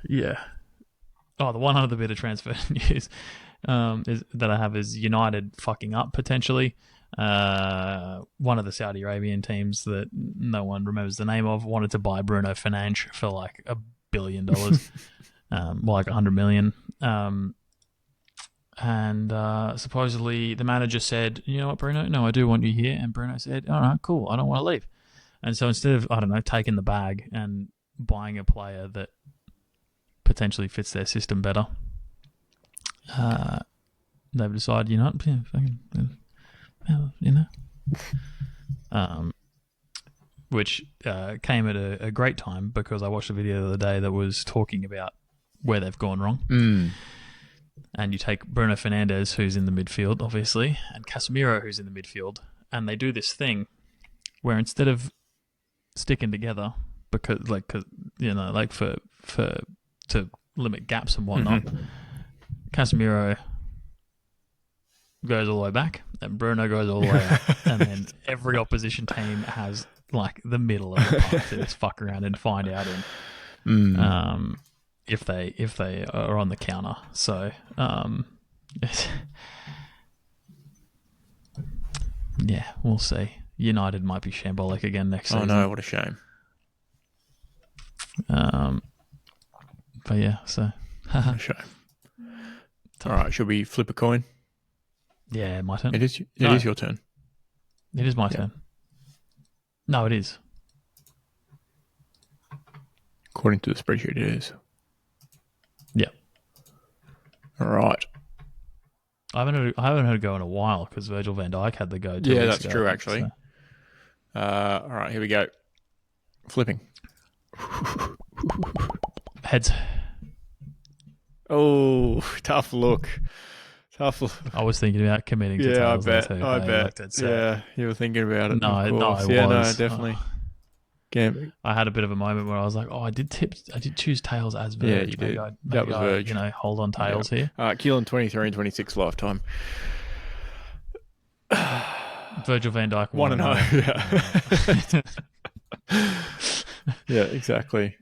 Yeah. Oh, the one other bit of transfer news is that I have is United fucking up potentially. One of the Saudi Arabian teams that no one remembers the name of wanted to buy Bruno Fernandes for like $1 billion, more like 100 million. And supposedly the manager said, "You know what, Bruno? No, I do want you here." And Bruno said, "All right, cool. I don't want to leave." And so instead of, I don't know, taking the bag and buying a player that potentially fits their system better, they've decided, which came at a great time because I watched a video the other day that was talking about where they've gone wrong. And you take Bruno Fernandes, who's in the midfield, obviously, and Casemiro, who's in the midfield, and they do this thing where instead of sticking together, because to limit gaps and whatnot, Casemiro goes all the way back, and Bruno goes all the way out, and then every opposition team has like the middle of the park to just fuck around and find out in. If they are on the counter. So yeah, we'll see. United might be shambolic again next season. Oh no, what a shame. But yeah, so What a shame. All right, should we flip a coin? Yeah, my turn. It is your turn. It is my turn. No, it is. According to the spreadsheet, it is. Yeah. All right. I haven't heard a go in a while because Virgil van Dijk had the go. Yeah, that's true, actually. So. All right, here we go. Flipping. Heads. Oh, tough look. I was thinking about committing to tails. I bet. Yeah, you were thinking about it. No, was. No, definitely. I had a bit of a moment where I was like, I did choose tails as Verge. Yeah, you did. That was Verge. Hold on tails here. Keelan 23 and 26 lifetime. Virgil van Dijk 1-0. Yeah, exactly.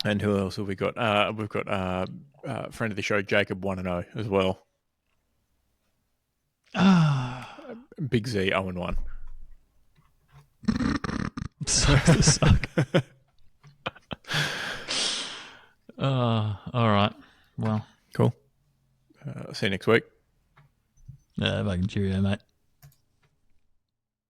And who else have we got? We've got friend of the show, Jacob 1-0 as well. Big Z 0-1. Sucks to suck. All right. Well, cool. See you next week. Yeah, fucking cheerio, mate.